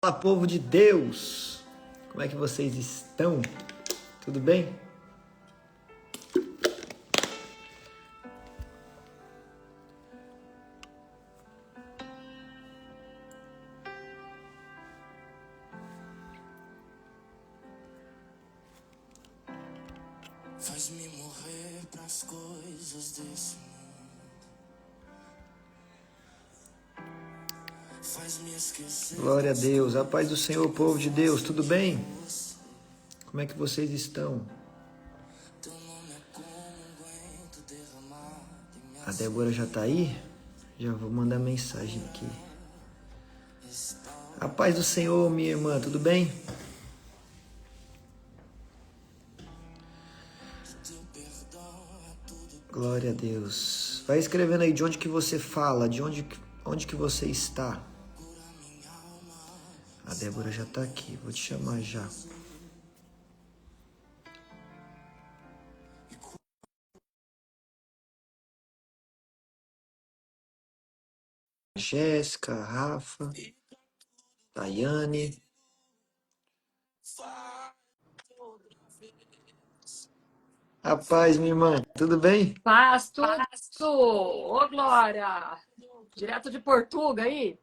Fala, povo de Deus! Como é que vocês estão? Tudo bem? Faz-me morrer pras coisas desse mundo. Faz-me esquecer. Glória a Deus, a paz do Senhor, povo de Deus, tudo bem? Como é que vocês estão? Teu nome é como vento derramado em minha A Débora já tá aí? Já vou mandar mensagem aqui. A paz do Senhor, minha irmã, tudo bem? Glória a Deus. Vai escrevendo aí de onde que você fala, de onde que você está. A Débora já tá aqui, vou te chamar já. Jéssica, Rafa, Tayane. A paz, minha irmã, tudo bem? Paz, tudo. Ô, Glória! Direto de Portugal aí?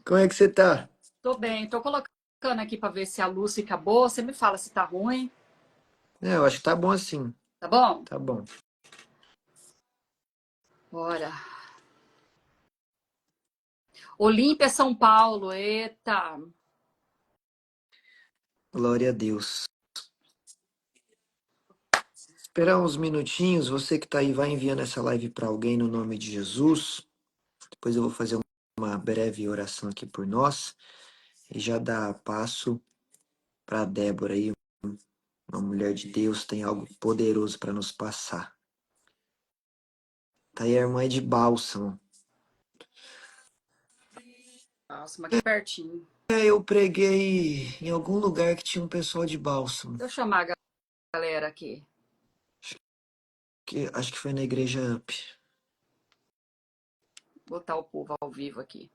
Como é que você tá? Tô bem, tô colocando aqui para ver se a luz fica boa. Você me fala se tá ruim, Eu acho que tá bom assim. tá bom? Tá bom. Bora. Olímpia, São Paulo, eita. Glória a Deus. Esperar uns minutinhos. Você que tá aí, vai enviando essa live para alguém no nome de Jesus. Depois eu vou fazer uma breve oração aqui por nós. E já dá passo para Débora aí. Uma mulher de Deus tem algo poderoso para nos passar. Tá aí a irmã de Bálsamo. Nossa, mas aqui pertinho. Eu preguei em algum lugar que tinha um pessoal de Bálsamo. Deixa eu chamar a galera aqui. Acho que foi na igreja UP. Botar o povo ao vivo aqui.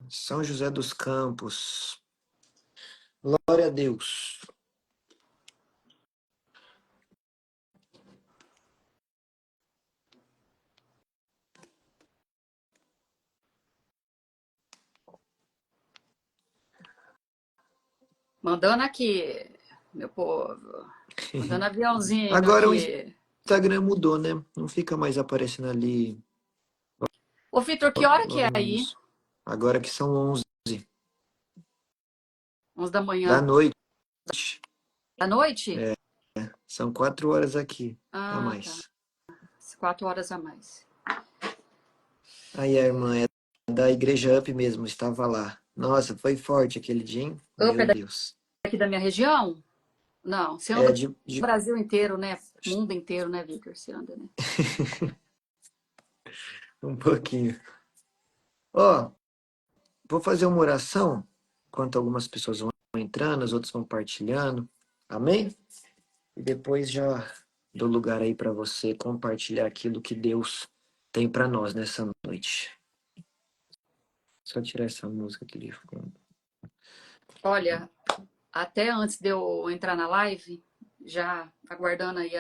São José dos Campos. Glória a Deus. Mandando aqui, meu povo. Mandando aviãozinho Agora o aqui. Instagram mudou, né? Não fica mais aparecendo ali. Ô, Vitor, que hora que é aí? Agora que são 11 11 da da manhã. noite. Da noite? É, são 4 horas aqui, a Ah, tá. mais. 4 horas a mais. Aí a irmã é da igreja UP mesmo, estava lá. Nossa, foi forte aquele dia, hein? Up Meu é Deus. daqui da minha região? Não, você É anda de... o Brasil inteiro, né? Mundo inteiro, né, Victor? Você anda, né? um pouquinho. Ó, vou fazer uma oração, enquanto algumas pessoas vão entrando, as outras vão partilhando. Amém? E depois já dou lugar aí para você compartilhar aquilo que Deus tem para nós nessa noite. Só tirar essa música que ele ficou. Olha, até antes de eu entrar na live, já aguardando aí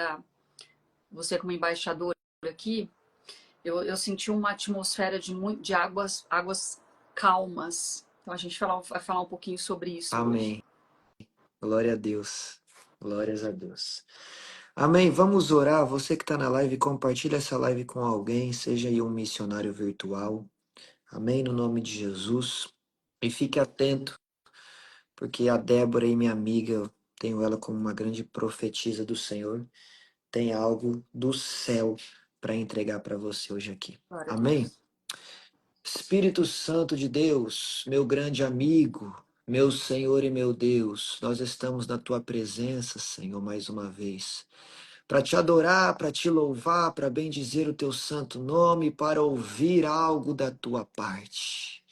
você como embaixador aqui, eu senti uma atmosfera de águas calmas. Então a gente vai falar um pouquinho sobre isso hoje. Amém. Glória a Deus. Glórias a Deus. Amém. Vamos orar. Você que está na live, compartilha essa live com alguém, seja aí um missionário virtual. Amém. No nome de Jesus. E fique atento, porque a Débora e minha amiga, eu tenho ela como uma grande profetisa do Senhor, tem algo do céu para entregar para você hoje aqui. Glória a Amém? Deus. Espírito Santo de Deus, meu grande amigo, meu Senhor e meu Deus, nós estamos na tua presença, Senhor, mais uma vez, para te adorar, para te louvar, para bendizer o teu santo nome, para ouvir algo da tua parte.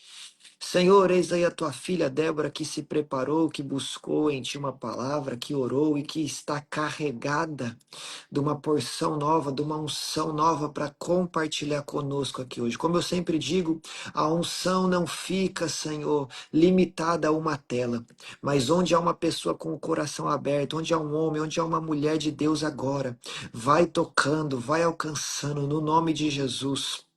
Senhor, eis aí a tua filha Débora que se preparou, que buscou em ti uma palavra, que orou e que está carregada de uma porção nova, de uma unção nova para compartilhar conosco aqui hoje. Como eu sempre digo, a unção não fica, Senhor, limitada a uma tela, mas onde há uma pessoa com o coração aberto, onde há um homem, onde há uma mulher de Deus agora, vai tocando, vai alcançando no nome de Jesus.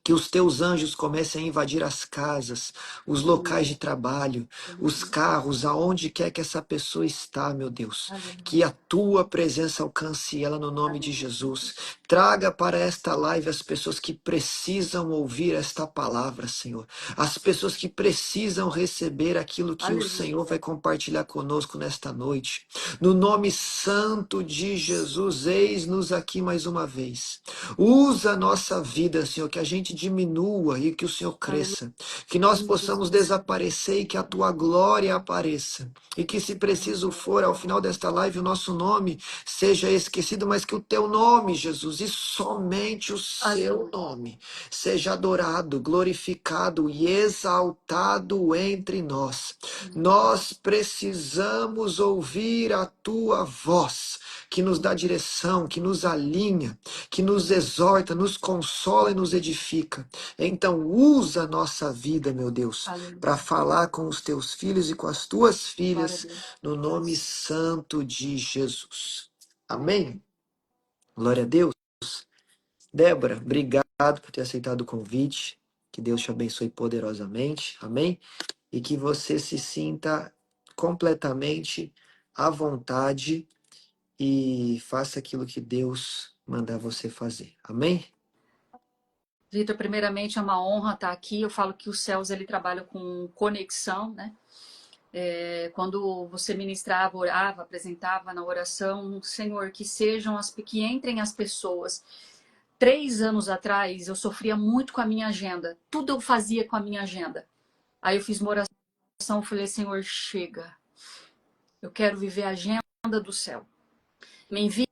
Que os teus anjos comecem a invadir as casas, os locais de trabalho, os carros, aonde quer que essa pessoa está, meu Deus. Que a tua presença alcance ela no nome de Jesus. Traga para esta live as pessoas que precisam ouvir esta palavra, Senhor. As pessoas que precisam receber aquilo que o Senhor vai compartilhar conosco nesta noite. No nome santo de Jesus, eis-nos aqui mais uma vez. Usa a nossa vida, Senhor, que a gente diminua e que o Senhor cresça. Que nós possamos desaparecer e que a tua glória apareça. E que, se preciso for, ao final desta live, o nosso nome seja esquecido, mas que o teu nome, Jesus, e somente o seu nome, seja adorado, glorificado e exaltado entre nós. Nós precisamos ouvir a tua voz, que nos dá direção, que nos alinha, que nos exorta, nos consola e nos edifica. Então, usa a nossa vida, meu Deus, para falar com os teus filhos e com as tuas filhas, no nome santo de Jesus. Amém? Glória a Deus. Débora, obrigado por ter aceitado o convite. Que Deus te abençoe poderosamente. Amém? E que você se sinta completamente à vontade e faça aquilo que Deus mandar você fazer. Amém? Vitor, primeiramente é uma honra estar aqui. Eu falo que os céus ele trabalha com conexão, né? Quando você ministrava, orava, apresentava na oração, Senhor, que entrem as pessoas. 3 anos atrás, eu sofria muito com a minha agenda. Tudo eu fazia com a minha agenda. Aí eu fiz uma oração, falei, Senhor, chega. Eu quero viver a agenda do céu. Me envia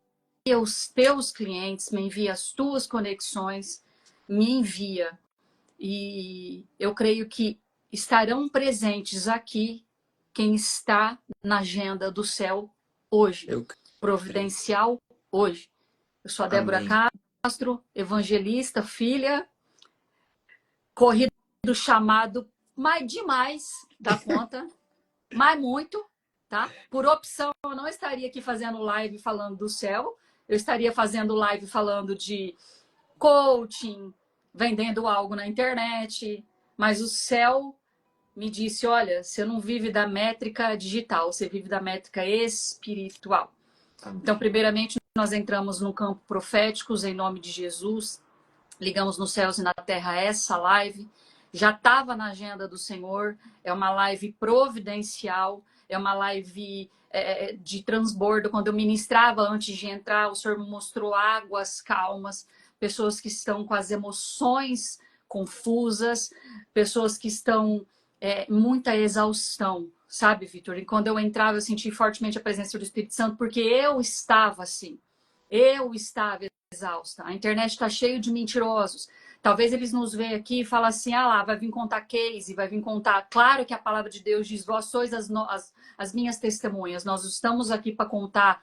os teus clientes, me envia as tuas conexões, me envia. E eu creio que estarão presentes aqui quem está na agenda do céu hoje. Eu creio. Providencial hoje. Eu sou a Débora Amém. Castro, evangelista, filha, corrida do chamado, mas demais da conta, mas muito, tá? Por opção, eu não estaria aqui fazendo live falando do céu, eu estaria fazendo live falando de coaching, vendendo algo na internet, mas o céu me disse, olha, você não vive da métrica digital, você vive da métrica espiritual. Amém. Então, primeiramente, nós entramos no campo proféticos em nome de Jesus, ligamos nos céus e na terra essa live, já estava na agenda do Senhor, é uma live providencial, é uma live de transbordo. Quando eu ministrava antes de entrar, o Senhor me mostrou águas calmas, pessoas que estão com as emoções confusas, pessoas que estão muita exaustão, sabe, Vitor? E quando eu entrava, eu senti fortemente a presença do Espírito Santo, porque eu estava assim, eu estava exausta. A internet está cheio de mentirosos. Talvez eles nos vejam aqui e falem assim, ah lá, vai vir contar case, vai vir contar. Claro que a palavra de Deus diz, vós sois as minhas testemunhas. Nós estamos aqui para contar,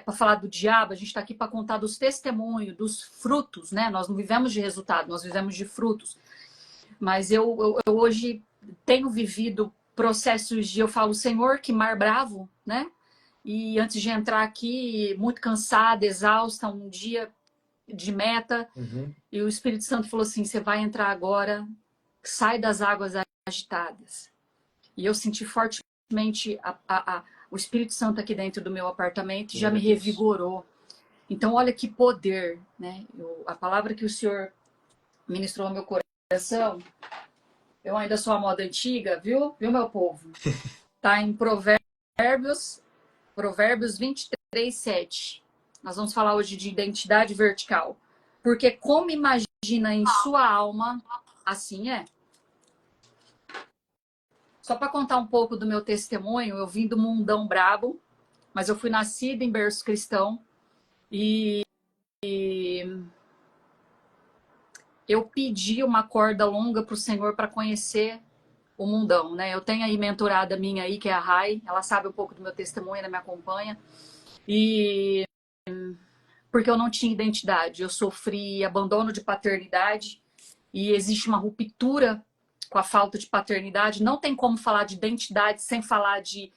para falar do diabo, a gente está aqui para contar dos testemunhos, dos frutos, né? Nós não vivemos de resultado, nós vivemos de frutos. Mas eu hoje tenho vivido processos de, eu falo, Senhor, que mar bravo, né? E antes de entrar aqui, muito cansada, exausta, um dia de meta, e o Espírito Santo falou assim, você vai entrar agora, sai das águas agitadas. E eu senti fortemente o Espírito Santo aqui dentro do meu apartamento, já me revigorou. Então, olha que poder, né? A palavra que o Senhor ministrou ao meu coração, eu ainda sou a moda antiga, viu? Viu, meu povo? Tá em Provérbios 23, 7. Nós vamos falar hoje de identidade vertical. Porque como imagina em sua alma, assim é. Só para contar um pouco do meu testemunho, eu vim do mundão brabo, mas eu fui nascida em berço cristão e eu pedi uma corda longa para o Senhor para conhecer o mundão, né? Eu tenho aí mentorada minha aí, que é a Rai, ela sabe um pouco do meu testemunho, ela me acompanha. E porque eu não tinha identidade, eu sofri abandono de paternidade e existe uma ruptura com a falta de paternidade. Não tem como falar de identidade sem falar de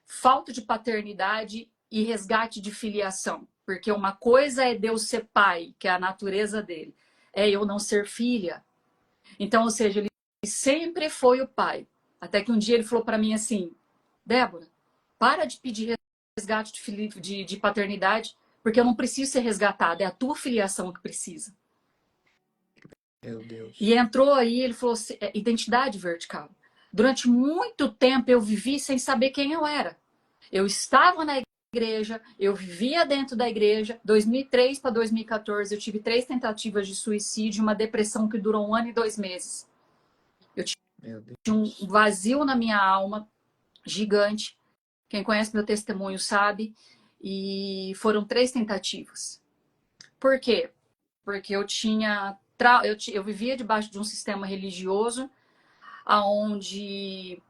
falta de paternidade e resgate de filiação. Porque uma coisa é Deus ser pai, que é a natureza dele, é eu não ser filha. Então, ou seja, ele sempre foi o pai. Até que um dia ele falou para mim assim: Débora, para de pedir resgate de paternidade, porque eu não preciso ser resgatada, é a tua filiação que precisa. Meu Deus. E entrou aí, ele falou assim, identidade vertical. Durante muito tempo eu vivi sem saber quem eu era. Eu estava na igreja, eu vivia dentro da igreja. 2003 para 2014 eu tive 3 tentativas de suicídio, uma depressão que durou 1 ano e 2 meses. Eu Meu Deus. tinha um vazio na minha alma gigante. Quem conhece meu testemunho sabe. E foram 3 tentativas. Por quê? Porque eu vivia debaixo de um sistema religioso onde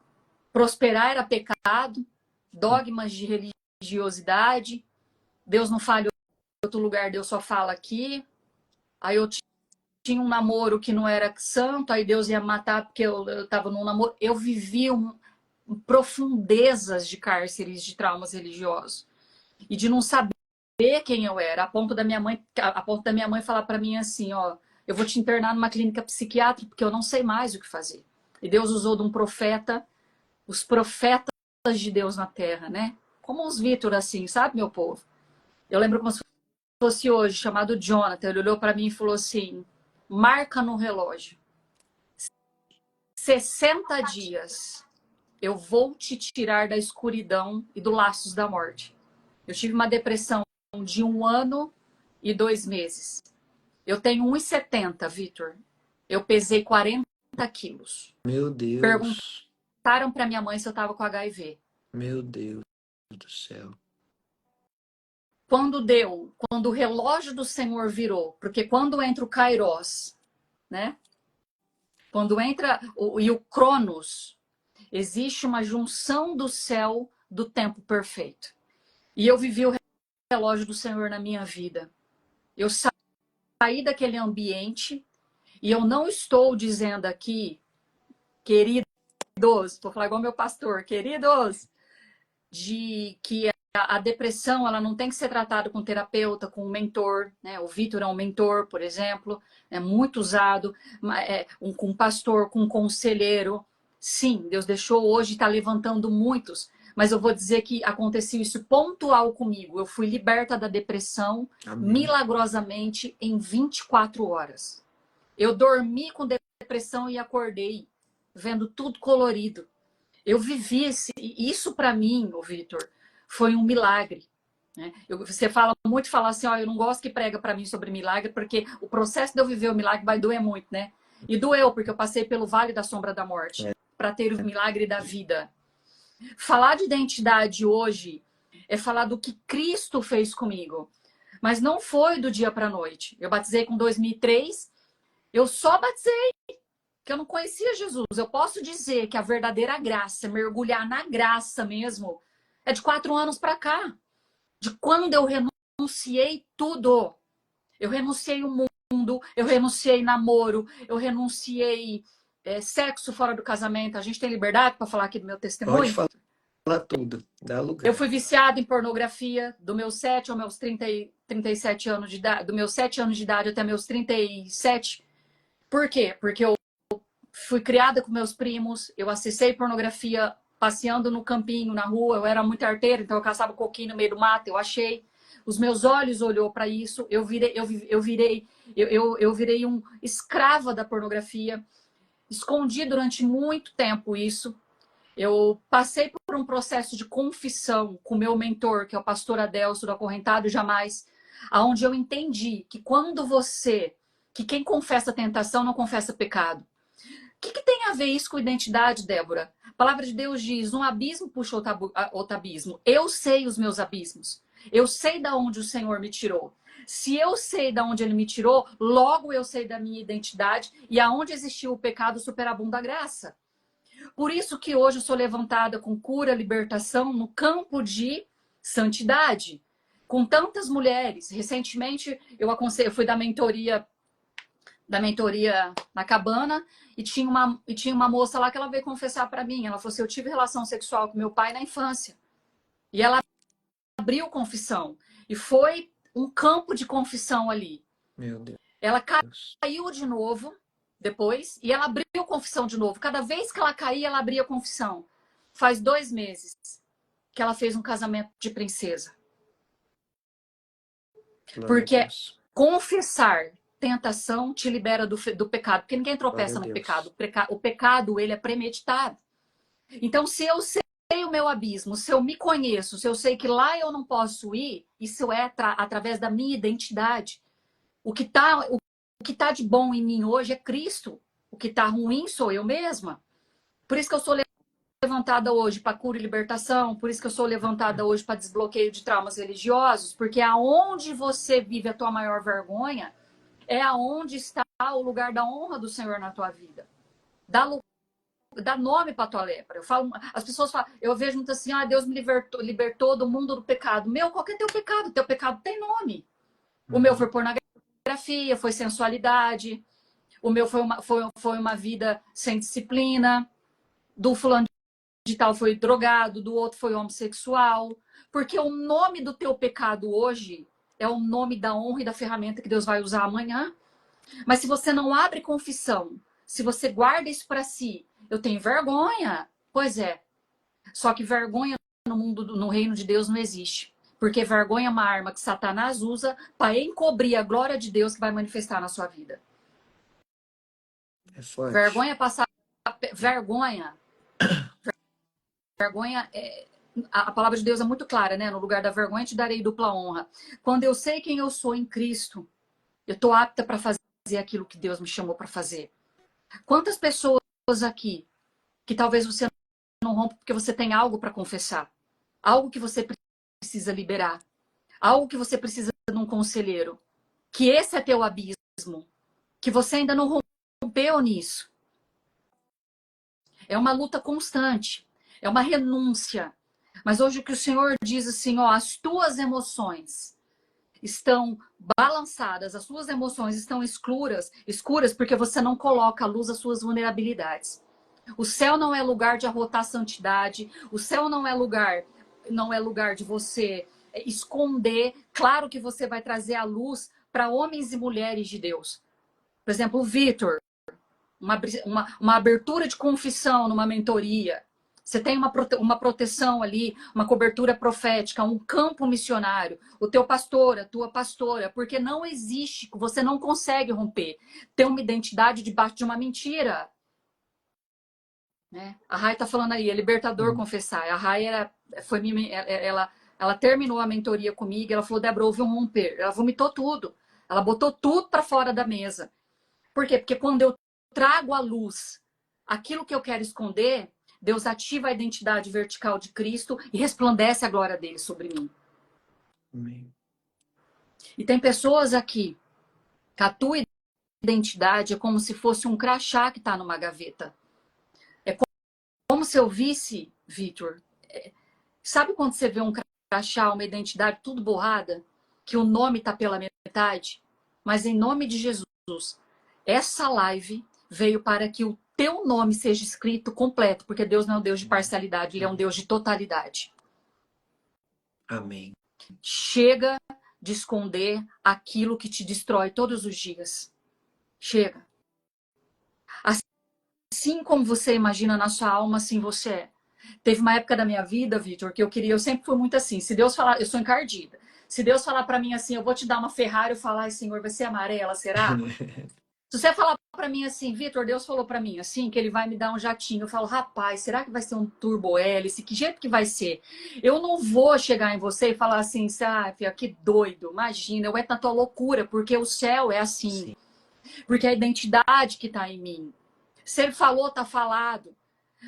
prosperar era pecado, dogmas de religiosidade, Deus não fala em outro lugar, Deus só fala aqui. Aí eu tinha um namoro que não era santo, aí Deus ia matar porque eu estava num namoro. Eu vivia profundezas de cárceres de traumas religiosos e de não saber quem eu era, a ponto da minha mãe falar para mim assim, ó, eu vou te internar numa clínica psiquiátrica porque eu não sei mais o que fazer. E Deus usou de um profeta, os profetas de Deus na terra, né? Como uns Vitor assim, sabe, meu povo? Eu lembro como se fosse hoje, chamado Jonathan, ele olhou para mim e falou assim: marca no relógio. 60 dias eu vou te tirar da escuridão e dos laços da morte. Eu tive uma depressão de 1 ano e 2 meses. Eu tenho 1,70, Vitor. Eu pesei 40 quilos. Meu Deus. Perguntaram para minha mãe se eu estava com HIV. Meu Deus do céu. Quando o relógio do Senhor virou, porque quando entra o Kairos, né? Quando entra o Cronos, existe uma junção do céu do tempo perfeito. E eu vivi o relógio do Senhor na minha vida. Eu saí daquele ambiente e eu não estou dizendo aqui, queridos, vou falar igual meu pastor, queridos, de que a depressão ela não tem que ser tratada com terapeuta, com um mentor, né? O Vitor é um mentor, por exemplo, é muito usado, com um pastor, com um conselheiro. Sim, Deus deixou hoje, está levantando muitos, mas eu vou dizer que aconteceu isso pontual comigo. Eu fui liberta da depressão milagrosamente em 24 horas. Eu dormi com depressão e acordei vendo tudo colorido. Eu vivi isso para mim, Vitor, foi um milagre. Né? Você fala assim, ó, eu não gosto que prega para mim sobre milagre, porque o processo de eu viver o milagre vai doer muito, né? E doeu, porque eu passei pelo vale da sombra da morte, para ter o milagre da vida. Falar de identidade hoje é falar do que Cristo fez comigo. Mas não foi do dia para a noite. Eu batizei com 2003, eu só batizei, que eu não conhecia Jesus. Eu posso dizer que a verdadeira graça, mergulhar na graça mesmo, é de 4 anos para cá. De quando eu renunciei tudo. Eu renunciei o mundo, eu renunciei namoro, eu renunciei sexo fora do casamento. A gente tem liberdade para falar aqui do meu testemunho? Pode falar tudo, dá lugar. Eu fui viciada em pornografia do meus 7 aos meus 37 anos de idade, do meus 7 anos de idade até meus 37. Por quê? Porque eu fui criada com meus primos, eu acessei pornografia passeando no campinho, na rua, eu era muito arteira, então eu caçava coquinho no meio do mato, eu achei. Os meus olhos olhou para isso, eu virei um escrava da pornografia, escondi durante muito tempo isso. Eu passei por um processo de confissão com meu mentor, que é o pastor Adelso, do Acorrentado Jamais, aonde eu entendi que que quem confessa tentação não confessa pecado. O que tem a ver isso com identidade, Débora? A palavra de Deus diz, um abismo puxa outro abismo. Eu sei os meus abismos. Eu sei de onde o Senhor me tirou. Se eu sei de onde Ele me tirou, logo eu sei da minha identidade e aonde existiu o pecado superabunda a graça. Por isso que hoje eu sou levantada com cura, libertação no campo de santidade, com tantas mulheres. Recentemente eu fui da mentoria na cabana e tinha uma moça lá que ela veio confessar para mim. Ela falou assim: eu tive relação sexual com meu pai na infância. E ela abriu confissão. E foi um campo de confissão ali. Meu Deus. Ela caiu de novo depois e ela abriu confissão de novo. Cada vez que ela caía, ela abria confissão. Faz 2 meses que ela fez um casamento de princesa. Glória a Porque Deus. confessar tentação te libera do pecado. Porque ninguém tropeça Glória a no Deus. pecado. O pecado, ele é premeditado. Então, se eu sei o meu abismo, se eu me conheço, se eu sei que lá eu não posso ir, isso é através da minha identidade. O que tá de bom em mim hoje é Cristo. O que tá ruim sou eu mesma. Por isso que eu sou levantada hoje para cura e libertação, por isso que eu sou levantada hoje para desbloqueio de traumas religiosos, porque aonde você vive a tua maior vergonha é aonde está o lugar da honra do Senhor na tua vida. Dá nome para tua lepra. As pessoas falam, eu vejo muito assim: Deus me libertou do mundo do pecado. Meu, qual que é teu pecado? Teu pecado tem nome. O meu foi pornografia, foi sensualidade. O meu foi uma vida sem disciplina. Do fulano de tal foi drogado, do outro foi homossexual. Porque o nome do teu pecado hoje é o nome da honra e da ferramenta que Deus vai usar amanhã. Mas se você não abre confissão, se você guarda isso para si, eu tenho vergonha. Pois é. Só que vergonha no reino de Deus não existe. Porque vergonha é uma arma que Satanás usa para encobrir a glória de Deus que vai manifestar na sua vida. É forte. Vergonha é passar. Vergonha a palavra de Deus é muito clara, né? No lugar da vergonha te darei dupla honra. Quando eu sei quem eu sou em Cristo, eu estou apta para fazer aquilo que Deus me chamou para fazer. Quantas pessoas aqui que talvez você não rompa porque você tem algo para confessar, algo que você precisa liberar, algo que você precisa de um conselheiro, que esse é teu abismo, que você ainda não rompeu nisso. É uma luta constante, é uma renúncia. Mas hoje o que o Senhor diz assim, as tuas emoções estão balançadas, as suas emoções estão escuras porque você não coloca à luz as suas vulnerabilidades. O céu não é lugar de arrotar santidade, o céu não é lugar de você esconder. Claro que você vai trazer a luz para homens e mulheres de Deus. Por exemplo, o Vitor, uma abertura de confissão numa mentoria. Você tem uma proteção ali, uma cobertura profética, um campo missionário, o teu pastor, a tua pastora, porque não existe, você não consegue romper, ter uma identidade debaixo de uma mentira. Né? A Rai tá falando aí, é libertador confessar. A Rai ela terminou a mentoria comigo, ela falou: Débora, houve um romper. Ela vomitou tudo, ela botou tudo para fora da mesa. Por quê? Porque quando eu trago à luz aquilo que eu quero esconder, Deus ativa a identidade vertical de Cristo e resplandece a glória dele sobre mim. Amém. E tem pessoas aqui que a tua identidade é como se fosse um crachá que está numa gaveta. É como se eu visse, Vitor, sabe quando você vê um crachá, uma identidade tudo borrada, que o nome está pela metade? Mas em nome de Jesus, essa live veio para que o teu nome seja escrito completo, porque Deus não é um Deus de parcialidade, Ele é um Deus de totalidade. Amém. Chega de esconder aquilo que te destrói todos os dias. Chega. Assim como você imagina na sua alma, assim você é. Teve uma época da minha vida, Vitor, que eu sempre fui muito assim. Se Deus falar, eu sou encardida. Se Deus falar para mim assim, eu vou te dar uma Ferrari, eu falar: ai, Senhor, vai ser amarela, será? Se você falar para mim assim, Vitor, Deus falou para mim assim, que ele vai me dar um jatinho, eu falo: rapaz, será que vai ser um turbo hélice? Que jeito que vai ser? Eu não vou chegar em você e falar assim: filha, que doido, imagina, eu entro na tua loucura, porque o céu é assim. Sim. Porque é a identidade que está em mim. Se ele falou, está falado.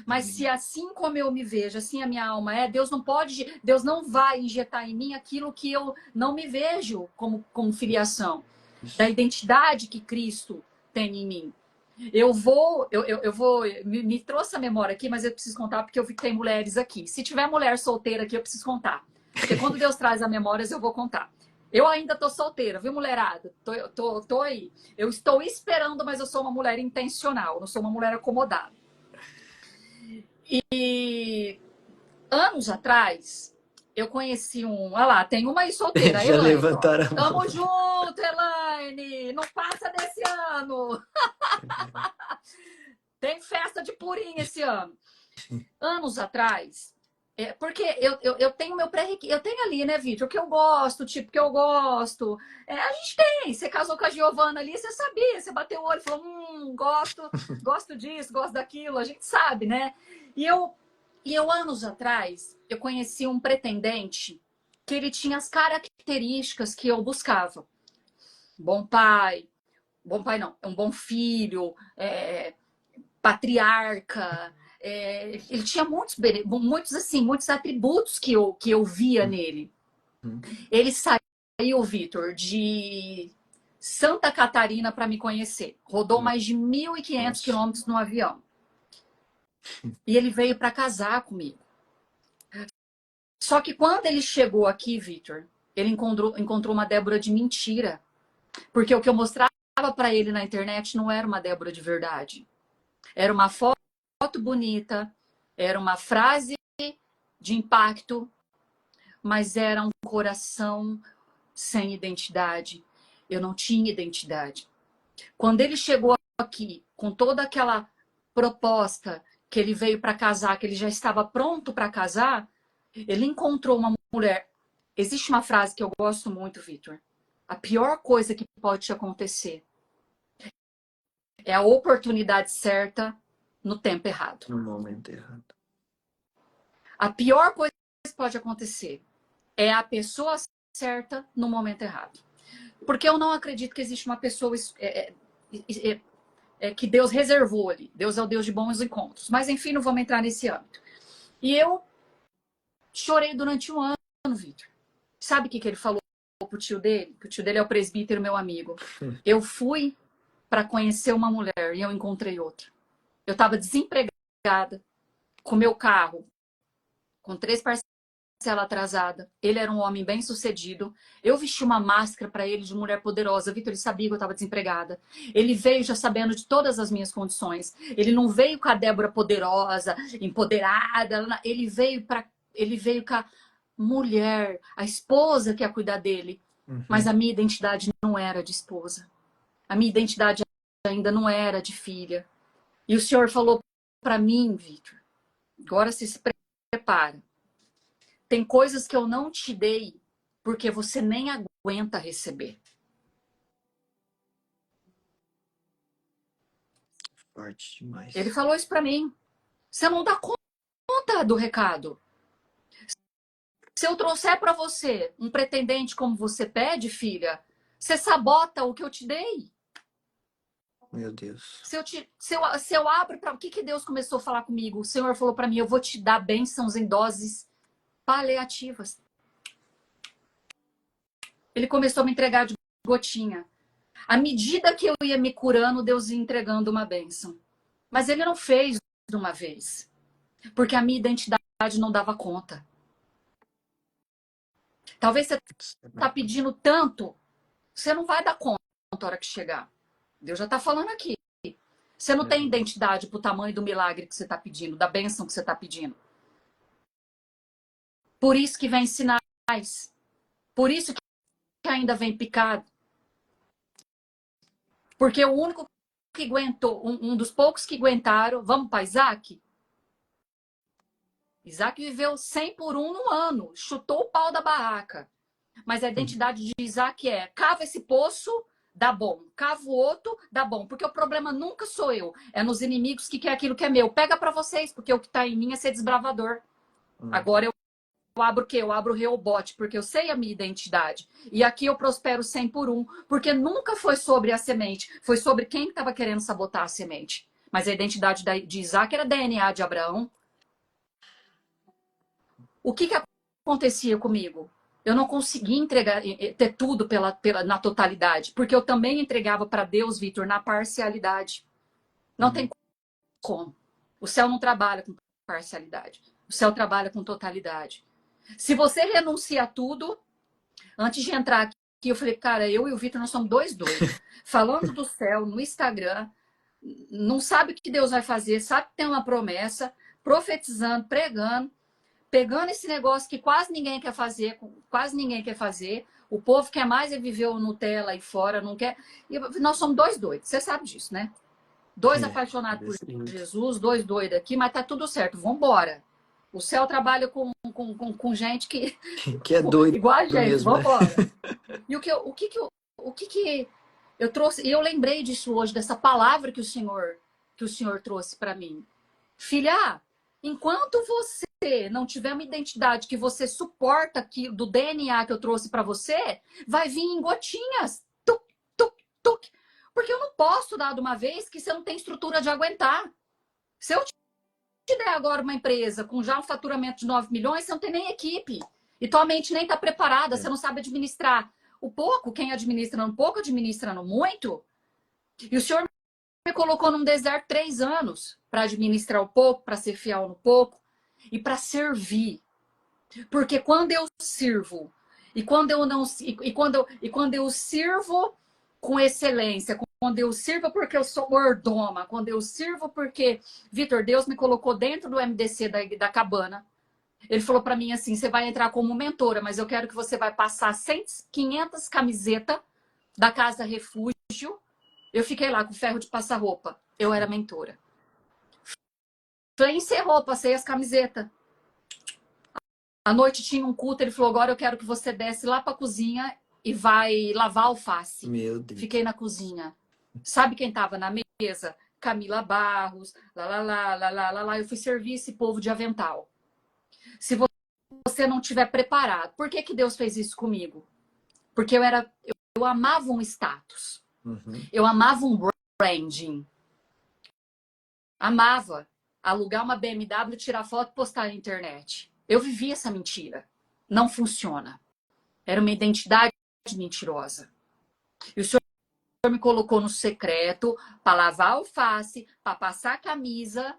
Mas se assim como eu me vejo, assim a minha alma é, Deus não vai injetar em mim aquilo que eu não me vejo como filiação. Da identidade que Cristo tem em mim. Me trouxe a memória aqui, mas eu preciso contar porque eu vi que tem mulheres aqui. Se tiver mulher solteira aqui, eu preciso contar. Porque quando Deus traz as memórias, eu vou contar. Eu ainda tô solteira, viu, mulherada? Tô aí. Eu estou esperando, mas eu sou uma mulher intencional, não sou uma mulher acomodada. E anos atrás, eu conheci um. Olha lá, tem uma aí solteira, a Já Elaine, ó. levantaram a mão. Tamo junto, Elaine! Não passa desse ano! Tem festa de purinha esse ano. Anos atrás, porque eu tenho meu pré-requisito, eu tenho ali, né, Vitor, o que eu gosto, tipo, que eu gosto. A gente tem. Você casou com a Giovana ali, você sabia, você bateu o olho e falou, gosto disso, gosto daquilo, a gente sabe, né? E eu, anos atrás, eu conheci um pretendente que ele tinha as características que eu buscava. Bom pai não, um bom filho, patriarca. Ele tinha muitos atributos que eu via nele. Ele saiu, Vitor, de Santa Catarina para me conhecer. Rodou mais de 1.500 quilômetros no avião. E ele veio para casar comigo. Só que quando ele chegou aqui, Vitor, ele encontrou uma Débora de mentira. Porque o que eu mostrava para ele na internet não era uma Débora de verdade. Era uma foto bonita, era uma frase de impacto, mas era um coração sem identidade. Eu não tinha identidade. Quando ele chegou aqui com toda aquela proposta que ele veio para casar, que ele já estava pronto para casar, ele encontrou uma mulher. Existe uma frase que eu gosto muito, Vitor. A pior coisa que pode te acontecer é a oportunidade certa no tempo errado. No momento errado. A pior coisa que pode acontecer é a pessoa certa no momento errado. Porque eu não acredito que existe uma pessoa que Deus reservou ali. Deus é o Deus de bons encontros. Mas, enfim, não vamos entrar nesse âmbito. E eu chorei durante um ano, Vitor. Sabe o que ele falou pro tio dele? Que o tio dele é o presbítero, meu amigo. Eu fui para conhecer uma mulher e eu encontrei outra. Eu estava desempregada, com meu carro, com 3 parcelas atrasadas. Ele era um homem bem sucedido. Eu vesti uma máscara para ele de mulher poderosa. Vitor, ele sabia que eu estava desempregada. Ele veio já sabendo de todas as minhas condições. Ele não veio com a Débora poderosa, empoderada. Ele veio com a mulher, a esposa que ia cuidar dele. Mas a minha identidade não era de esposa. A minha identidade ainda não era de filha. E o Senhor falou para mim, Vitor, agora você se prepara. Tem coisas que eu não te dei porque você nem aguenta receber. Forte demais. Ele falou isso para mim. Você não dá conta do recado. Se eu trouxer para você um pretendente como você pede, filha, você sabota o que eu te dei. Meu Deus. Se eu abro para o que Deus começou a falar comigo? O Senhor falou para mim, eu vou te dar bênçãos em doses paliativas. Ele começou a me entregar de gotinha. À medida que eu ia me curando, Deus ia entregando uma bênção. Mas ele não fez de uma vez. Porque a minha identidade não dava conta. Talvez você está pedindo tanto, você não vai dar conta na hora que chegar. Deus já está falando aqui. Você não tem identidade para o tamanho do milagre que você está pedindo, da bênção que você está pedindo. Por isso que vem sinais. Por isso que ainda vem picado. Porque o único que aguentou, um dos poucos que aguentaram, vamos para Isaac? Isaac viveu 100 por 1 no ano, chutou o pau da barraca. Mas a identidade de Isaac é, cava esse poço, dá bom. Cava o outro, dá bom. Porque o problema nunca sou eu, é nos inimigos que quer aquilo que é meu. Pega para vocês, porque o que está em mim é ser desbravador. Agora eu abro o quê? Eu abro o Reobote, porque eu sei a minha identidade. E aqui eu prospero 100 por 1, porque nunca foi sobre a semente, foi sobre quem estava querendo sabotar a semente. Mas a identidade de Isaac era DNA de Abraão. O que acontecia comigo? Eu não conseguia entregar, ter tudo na totalidade, porque eu também entregava para Deus, Vitor, na parcialidade. Não tem como. O céu não trabalha com parcialidade. O céu trabalha com totalidade. Se você renuncia a tudo, antes de entrar aqui, eu falei, cara, eu e o Vitor, nós somos dois doidos. Falando do céu no Instagram, não sabe o que Deus vai fazer, sabe que tem uma promessa, profetizando, pregando, pegando esse negócio que quase ninguém quer fazer, quase ninguém quer fazer. O povo quer mais é viver o Nutella aí fora, não quer. E nós somos dois doidos, você sabe disso, né? Dois apaixonados por Jesus, dois doidos aqui, mas tá tudo certo, vambora. O céu trabalha com gente que. Que é doido Igual a gente, mesmo, né? vambora. E o que eu trouxe, e eu lembrei disso hoje, dessa palavra que o Senhor trouxe para mim. Filha, enquanto você não tiver uma identidade que você suporta aqui do DNA que eu trouxe para você, vai vir em gotinhas. Tuc, tuc, tuc. Porque eu não posso dar de uma vez que você não tem estrutura de aguentar. Se eu te der agora uma empresa com já um faturamento de 9 milhões, você não tem nem equipe. E tua mente nem está preparada, você não sabe administrar o pouco, quem administra no pouco, administra no muito. E o Senhor me colocou num deserto 3 anos para administrar o pouco, para ser fiel no pouco e para servir. Porque quando eu sirvo e quando eu não quando eu sirvo com excelência, quando eu sirvo porque eu sou mordoma, quando eu sirvo porque Vitor, Deus me colocou dentro do MDC da cabana. Ele falou para mim assim: você vai entrar como mentora, mas eu quero que você vai passar 500 camisetas da Casa Refúgio. Eu fiquei lá com ferro de passar roupa. Eu era mentora. Falei, encerrou, passei as camisetas. À noite tinha um culto, ele falou: agora eu quero que você desce lá para a cozinha e vai lavar alface. Meu Deus. Fiquei na cozinha. Sabe quem estava na mesa? Camila Barros, lá. Eu fui servir esse povo de avental. Se você não estiver preparado, por que Deus fez isso comigo? Porque eu amava um status. Eu amava um branding. Amava alugar uma BMW, tirar foto e postar na internet. Eu vivia essa mentira. Não funciona. Era uma identidade mentirosa. E o Senhor me colocou no secreto para lavar alface, para passar camisa,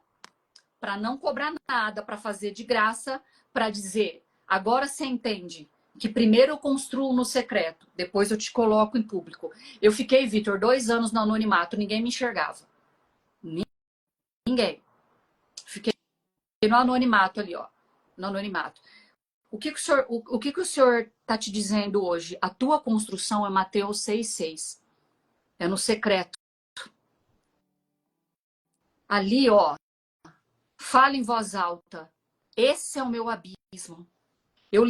para não cobrar nada, para fazer de graça, para dizer: agora você entende que primeiro eu construo no secreto, depois eu te coloco em público. Eu fiquei, Vitor, 2 anos no anonimato, ninguém me enxergava. Ninguém. Fiquei no anonimato ali, ó. No anonimato. O que o senhor está te dizendo hoje? A tua construção é Mateus 6,6. É no secreto. Ali, ó. Fala em voz alta. Esse é o meu abismo. Eu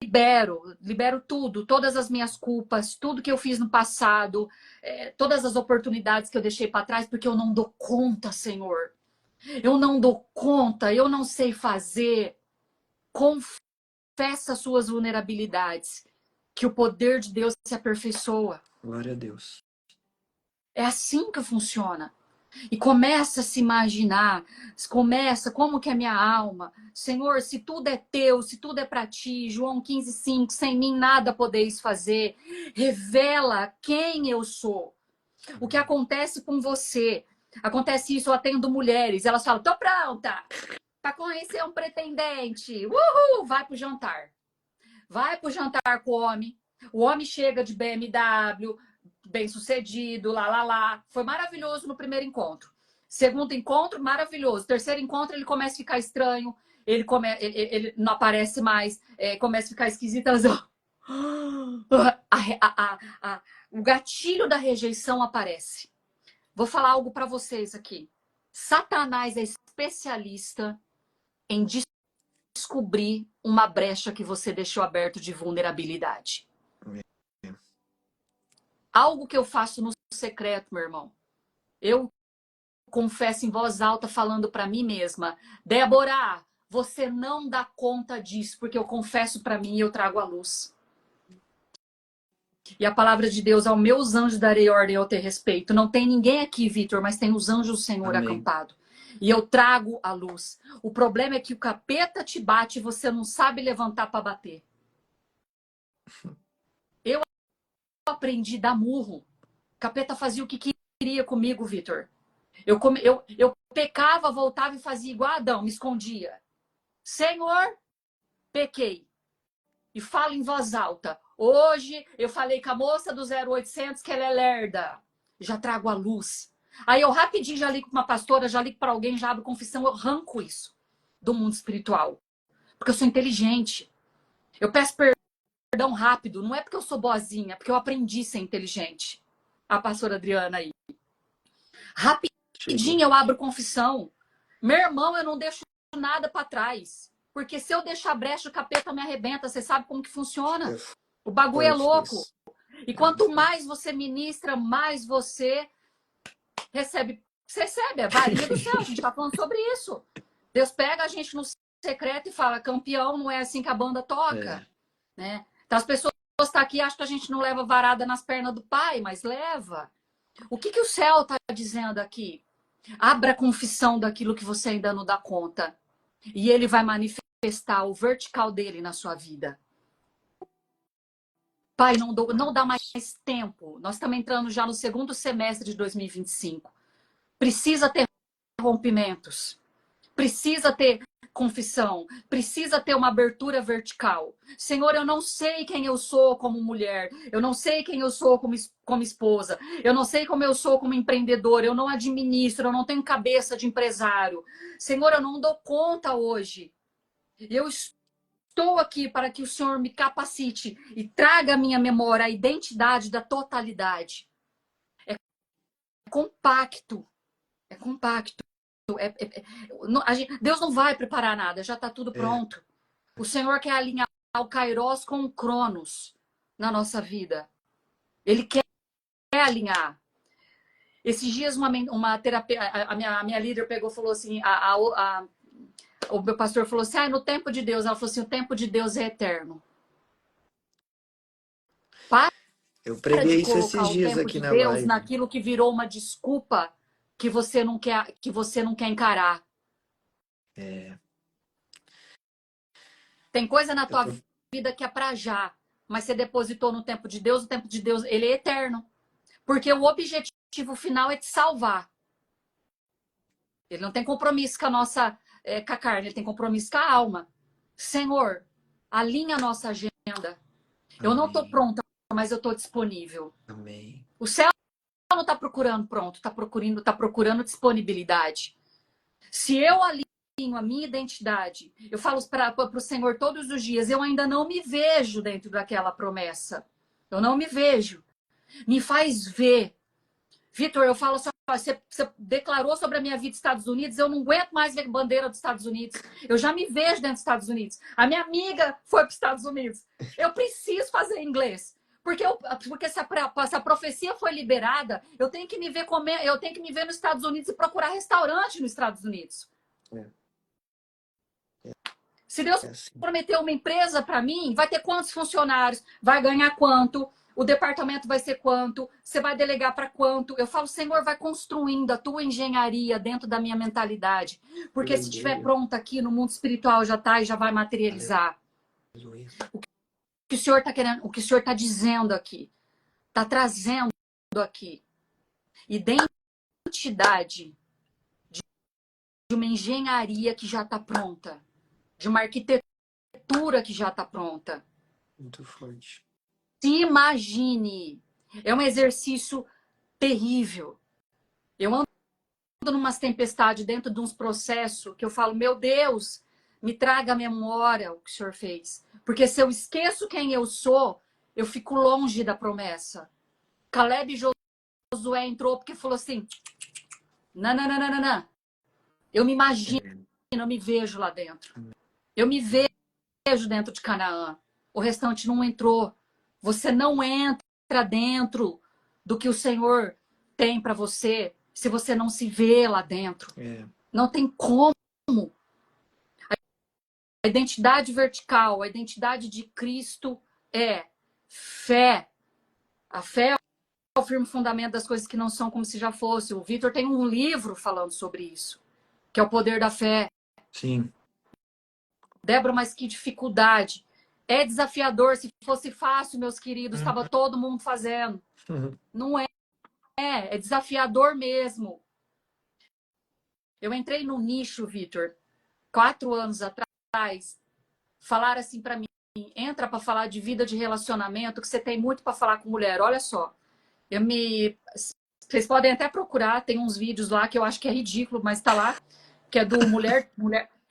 libero tudo, todas as minhas culpas, tudo que eu fiz no passado, todas as oportunidades que eu deixei para trás, porque eu não dou conta, Senhor. Eu não dou conta, eu não sei fazer. Confessa suas vulnerabilidades, que o poder de Deus se aperfeiçoa. Glória a Deus. É assim que funciona. E começa a se imaginar, começa, como que é minha alma? Senhor, se tudo é teu, se tudo é para ti, João 15,5, sem mim nada podeis fazer. Revela quem eu sou. O que acontece com você? Acontece isso, eu atendo mulheres, elas falam: tô pronta para conhecer um pretendente. Uhul! Vai pro jantar. Vai pro jantar com o homem. O homem chega de BMW, bem sucedido, lá. Foi maravilhoso no primeiro encontro. Segundo encontro, maravilhoso. Terceiro encontro, ele começa a ficar estranho. Ele não aparece mais. Começa a ficar esquisito. Elas... O gatilho da rejeição aparece. Vou falar algo para vocês aqui. Satanás é especialista em descobrir uma brecha que você deixou aberto de vulnerabilidade. Algo que eu faço no secreto, meu irmão. Eu confesso em voz alta, falando para mim mesma: Débora, você não dá conta disso, porque eu confesso para mim e eu trago a luz. E a palavra de Deus: ao meus anjos darei ordem ao ter respeito. Não tem ninguém aqui, Vitor, mas tem os anjos do Senhor acampado. E eu trago a luz. O problema é que o capeta te bate e você não sabe levantar para bater. Eu aprendi a dar murro. O capeta fazia o que queria comigo, Vitor. Eu pecava, voltava e fazia igual Adão, me escondia. Senhor, pequei. E falo em voz alta. Hoje eu falei com a moça do 0800 que ela é lerda. Já trago a luz. Aí eu rapidinho já ligo para uma pastora, já ligo para alguém, já abro confissão, eu arranco isso do mundo espiritual. Porque eu sou inteligente. Eu peço perdão rápido. Não é porque eu sou boazinha, é porque eu aprendi a ser inteligente. A pastora Adriana aí. Chegou. Rapidinho eu abro confissão. Meu irmão, eu não deixo nada para trás. Porque se eu deixar brecha, o capeta me arrebenta. Você sabe como que funciona? O bagulho é louco. Isso. E quanto mais você ministra, mais você recebe. Você recebe, é varinha do céu. A gente tá falando sobre isso. Deus pega a gente no secreto e fala, campeão, não é assim que a banda toca. Né? Então as pessoas estão aqui e acham que a gente não leva varada nas pernas do pai, mas leva. O que o céu está dizendo aqui? Abra a confissão daquilo que você ainda não dá conta. E ele vai manifestar o vertical dele na sua vida. Pai, não dá mais tempo. Nós estamos entrando já no segundo semestre de 2025. Precisa ter rompimentos. Precisa ter confissão. Precisa ter uma abertura vertical. Senhor, eu não sei quem eu sou como mulher. Eu não sei quem eu sou como esposa. Eu não sei como eu sou como empreendedor. Eu não administro. Eu não tenho cabeça de empresário. Senhor, eu não dou conta hoje. Eu estou aqui para que o Senhor me capacite e traga à minha memória a identidade da totalidade. É compacto. É compacto. Deus não vai preparar nada, já está tudo pronto. O Senhor quer alinhar o Kairos com o Cronos na nossa vida. Ele quer alinhar. Esses dias uma terapia, a minha líder pegou e falou assim, o meu pastor falou assim, no tempo de Deus, ela falou assim, o tempo de Deus é eterno. Eu Para preguei de isso colocar esses o dias tempo aqui de na Deus live. naquilo que virou uma desculpa que você não quer encarar. Tem coisa na Eu tua tô... vida que é para já, mas você depositou no tempo de Deus, o tempo de Deus, ele é eterno. Porque o objetivo final é te salvar. Ele não tem compromisso com a nossa com a carne, ele tem compromisso com a alma. Senhor, alinha a nossa agenda. Eu não estou pronta, mas eu estou disponível. Amém. O céu não está procurando pronto, está procurando disponibilidade. Se eu alinho a minha identidade, eu falo para o Senhor todos os dias, eu ainda não me vejo dentro daquela promessa. Eu não me vejo. Me faz ver. Vitor, eu falo assim, você declarou sobre a minha vida nos Estados Unidos, eu não aguento mais ver bandeira dos Estados Unidos. Eu já me vejo dentro dos Estados Unidos. A minha amiga foi para os Estados Unidos. Eu preciso fazer inglês. Porque se a profecia foi liberada, eu tenho que me ver eu tenho que me ver nos Estados Unidos e procurar restaurante nos Estados Unidos. Se Deus prometeu uma empresa para mim, vai ter quantos funcionários? Vai ganhar quanto? O departamento vai ser quanto? Você vai delegar para quanto? Eu falo, Senhor, vai construindo a tua engenharia dentro da minha mentalidade. Porque se estiver pronta aqui no mundo espiritual já está e já vai materializar. O que o Senhor está querendo, o que o Senhor está dizendo aqui, está trazendo aqui. Identidade de uma engenharia que já está pronta. De uma arquitetura que já está pronta. Muito forte. Se imagine. É um exercício terrível. Eu ando numas tempestades dentro de uns processos que eu falo, meu Deus, me traga à memória o que o Senhor fez. Porque se eu esqueço quem eu sou, eu fico longe da promessa. Caleb e Josué entrou porque falou assim, não. Eu me imagino, eu me vejo lá dentro. Eu me vejo dentro de Canaã. O restante não entrou. Você não entra dentro do que o Senhor tem para você se você não se vê lá dentro. Não tem como. A identidade vertical, a identidade de Cristo é fé. A fé é o firme fundamento das coisas que não são como se já fosse. O Vitor tem um livro falando sobre isso, que é o poder da fé. Sim. Débora, mas que dificuldade. É desafiador. Se fosse fácil, meus queridos, estava todo mundo fazendo. Não é. É desafiador mesmo. Eu entrei no nicho, Vitor, 4 anos atrás, falaram assim para mim, entra para falar de vida de relacionamento, que você tem muito para falar com mulher. Olha só, vocês podem até procurar, tem uns vídeos lá que eu acho que é ridículo, mas tá lá, que é do mulher.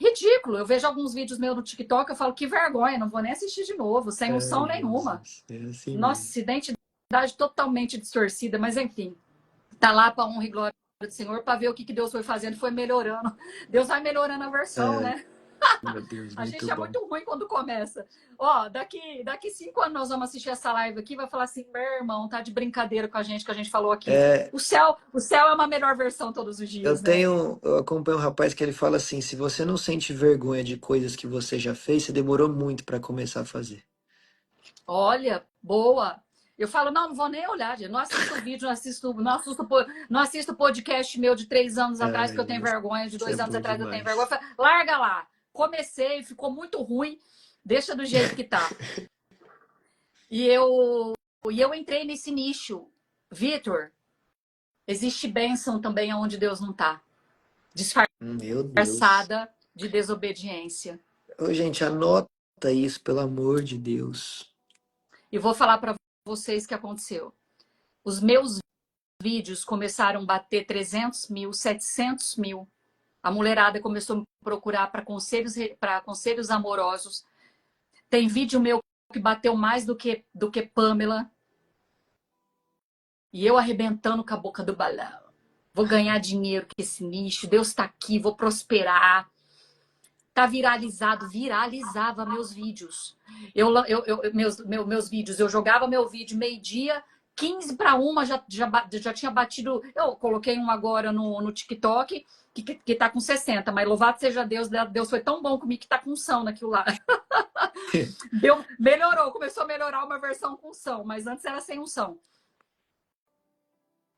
Ridículo. Eu vejo alguns vídeos meus no TikTok, eu falo, que vergonha, não vou nem assistir de novo, sem Ai, unção nenhuma. Jesus. É assim mesmo. Nossa, identidade totalmente distorcida, mas enfim, tá lá para honra e glória do Senhor, para ver o que Deus foi fazendo, foi melhorando. Deus vai melhorando a versão, É, né? meu Deus, A muito gente é bom. muito ruim quando começa. Ó, daqui 5 anos nós vamos assistir essa live aqui, vai falar assim, meu irmão, tá de brincadeira com a gente, que a gente falou aqui. É, O céu é uma melhor versão todos os dias, né? eu acompanho um rapaz que ele fala assim: se você não sente vergonha de coisas que você já fez, você demorou muito para começar a fazer. Olha, boa. Eu falo, não vou nem olhar, gente. Não assisto vídeo, não assisto podcast meu de 3 anos atrás, Ai, porque eu tenho Jesus, vergonha, de isso é 2 anos bom atrás eu tenho vergonha. demais. Eu falo, larga lá. Comecei, ficou muito ruim, deixa do jeito que tá. E eu entrei nesse nicho. Vitor, existe bênção também onde Deus não tá. Meu Deus. Disfarçada de desobediência. Ô, gente, anota isso, pelo amor de Deus. E vou falar para vocês o que aconteceu. Os meus vídeos começaram a bater 300 mil, 700 mil. A mulherada começou a me procurar para conselhos amorosos. Tem vídeo meu que bateu mais do que Pamela. E eu arrebentando com a boca do balão. Vou ganhar dinheiro com esse nicho. Deus está aqui, vou prosperar. Tá viralizado, viralizava meus vídeos. Meus vídeos, eu jogava meu vídeo meio-dia, 15 para 1 já tinha batido. Eu coloquei um agora no TikTok que tá com 60, mas louvado seja Deus, Deus foi tão bom comigo que tá com unção naquilo lá. Melhorou, começou a melhorar uma versão com unção, mas antes era sem unção.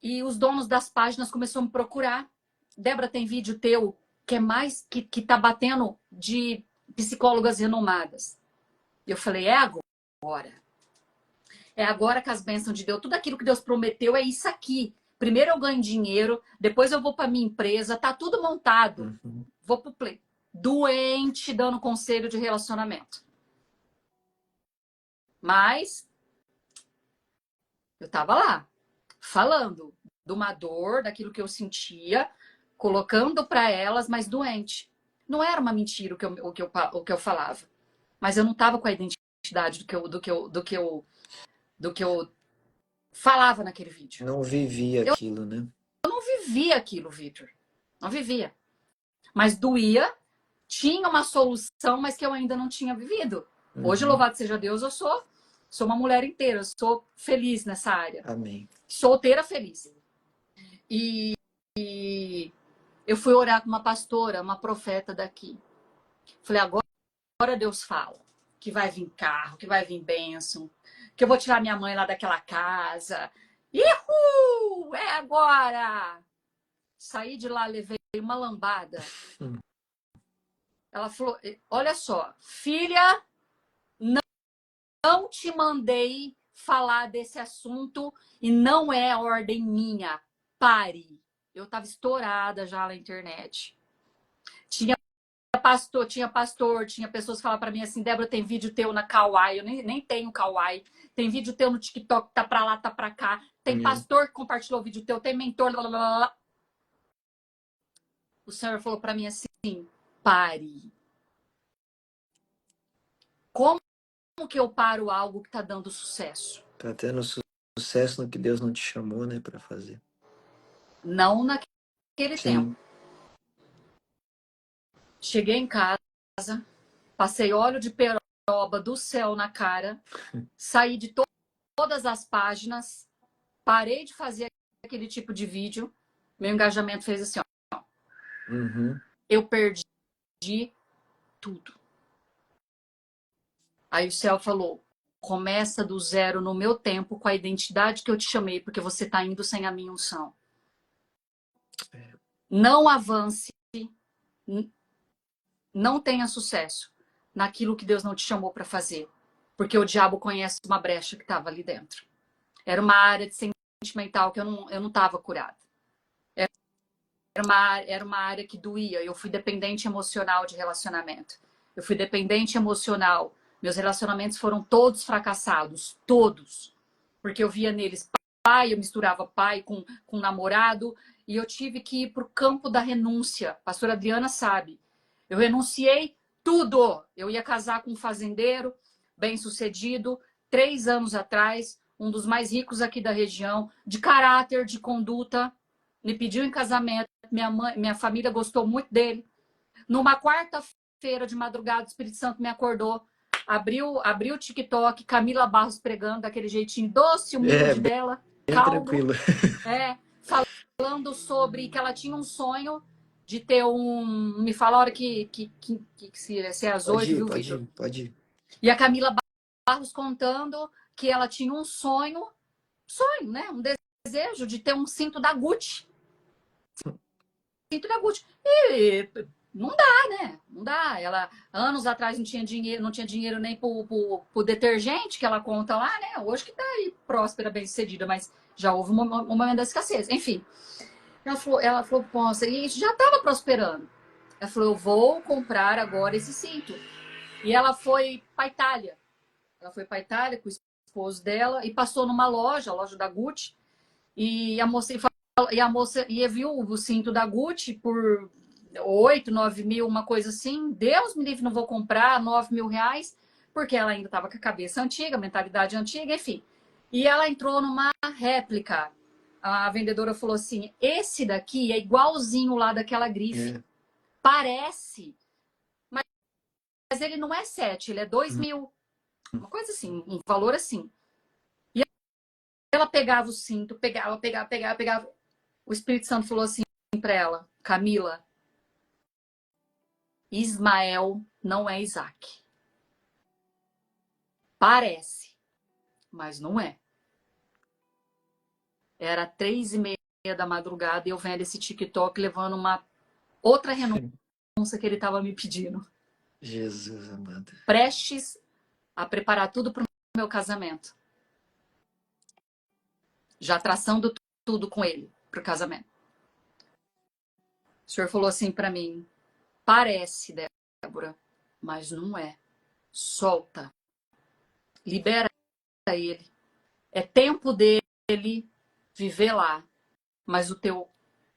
E os donos das páginas começaram a me procurar. Débora, tem vídeo teu que é mais que tá batendo de psicólogas renomadas. Eu falei, é agora. É agora que as bênçãos de Deus, tudo aquilo que Deus prometeu é isso aqui. Primeiro eu ganho dinheiro, depois eu vou para minha empresa, tá tudo montado. Uhum. Vou pro play. Doente dando conselho de relacionamento. Mas eu tava lá, falando de uma dor, daquilo que eu sentia, colocando para elas, mas doente. Não era uma mentira o que eu falava. Mas eu não estava com a identidade do que eu falava naquele vídeo. Não vivi Eu aquilo, né? não vivia aquilo, Vitor. Não vivia. Mas doía, tinha uma solução, mas que eu ainda não tinha vivido. Hoje, Uhum. louvado seja Deus, eu sou uma mulher inteira, eu sou feliz nessa área. Amém. Solteira feliz. E eu fui orar com uma pastora, uma profeta daqui. Falei, agora Deus fala que vai vir carro, que vai vir bênção, que eu vou tirar minha mãe lá daquela casa. Ihu! É agora! Saí de lá, levei uma lambada. Hum. Ela falou, olha só, filha, não te mandei falar desse assunto e não é ordem minha. Pare. Eu estava estourada já na internet. Tinha pastor, tinha pessoas que falavam para mim assim, Débora, tem vídeo teu na Kawaii, eu nem tenho Kawaii, tem vídeo teu no TikTok, tá pra lá, tá pra cá, tem Meu, pastor que compartilhou o vídeo teu, tem mentor, blá, blá, blá. O Senhor falou para mim assim, pare. Como que eu paro algo que tá dando sucesso? tá tendo sucesso no que Deus não te chamou, né, para fazer. Não naquele tempo. Sim. Cheguei em casa, passei óleo de peroba do céu na cara, saí de todas as páginas, parei de fazer aquele tipo de vídeo, meu engajamento fez assim, ó, Uhum. eu perdi tudo. Aí o céu falou, começa do zero no meu tempo, com a identidade que eu te chamei, porque você está indo sem a minha unção. Não avance, não tenha sucesso naquilo que Deus não te chamou para fazer, porque o diabo conhece uma brecha que estava ali dentro. Era uma área de sentimental que eu não estava curada. era uma área que doía. Eu fui dependente emocional de relacionamento. Eu fui dependente emocional. Meus relacionamentos foram todos fracassados. Todos. Porque eu via neles pai, eu misturava pai com namorado. E eu tive que ir para o campo da renúncia. A pastora Adriana sabe. Eu renunciei tudo. Eu ia casar com um fazendeiro, bem-sucedido, 3 anos atrás, um dos mais ricos aqui da região, de caráter, de conduta, me pediu em casamento. Minha família gostou muito dele. Numa quarta-feira de madrugada, o Espírito Santo me acordou. Abriu o TikTok, Camila Barros pregando, daquele jeitinho doce, É, humilde bem, dela, bem calmo, tranquilo. falando sobre que ela tinha um sonho de ter um. Me fala a hora se é às Pode 8, ir, viu, pode Vitor? ir, pode ir. E a Camila Barros contando que ela tinha um sonho, né? Um desejo de ter um cinto da Gucci. Cinto da Gucci. E não dá, né? Não dá. Ela, anos atrás, não tinha dinheiro nem pro detergente que ela conta lá, né? Hoje que tá aí próspera, bem-sucedida, mas já houve um momento da escassez. Enfim, ela falou, nossa, e isso já estava prosperando. Ela falou, eu vou comprar agora esse cinto. E ela foi para Itália. Ela foi para Itália com o esposo dela e passou numa loja, a loja da Gucci, e a moça ia viu o cinto da Gucci por 8, 9 mil, uma coisa assim. Deus me livre, não vou comprar, 9 mil reais, porque ela ainda estava com a cabeça antiga, mentalidade antiga, enfim. E ela entrou numa réplica. A vendedora falou assim: esse daqui é igualzinho lá daquela grife. É. Parece, mas ele não é 7, ele é 2 Hum, mil. Uma coisa assim, um valor assim. E ela pegava o cinto, pegava. O Espírito Santo falou assim para ela: Camila, Ismael não é Isaac. Parece, mas não é. Era 3h30 da madrugada e eu vendo esse TikTok levando uma outra renúncia que ele estava me pedindo. Jesus amado. Prestes a preparar tudo para o meu casamento. Já traçando tudo com ele para o casamento. O senhor falou assim para mim: parece, Débora, mas não é. Solta. Libera ele. É tempo dele viver lá, mas o teu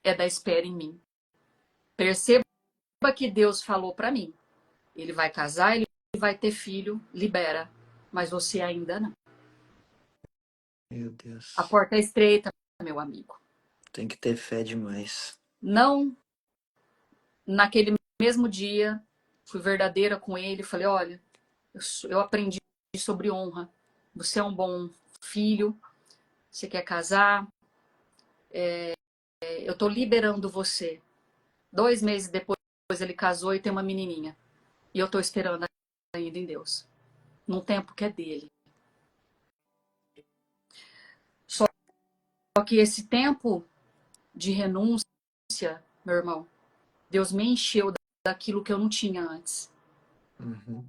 é da espera em mim. Perceba que Deus falou para mim. Ele vai casar, ele vai ter filho, libera, mas você ainda não. Meu A Deus. porta é estreita, meu amigo. Tem que ter fé demais. Não, naquele mesmo dia, fui verdadeira com ele, falei, olha, eu aprendi sobre honra. Você é um bom filho, você quer casar, eu estou liberando você. 2 meses depois ele casou e tem uma menininha. E eu estou esperando ainda em Deus. Num tempo que é dele. Só que esse tempo de renúncia, meu irmão, Deus me encheu daquilo que eu não tinha antes. Uhum.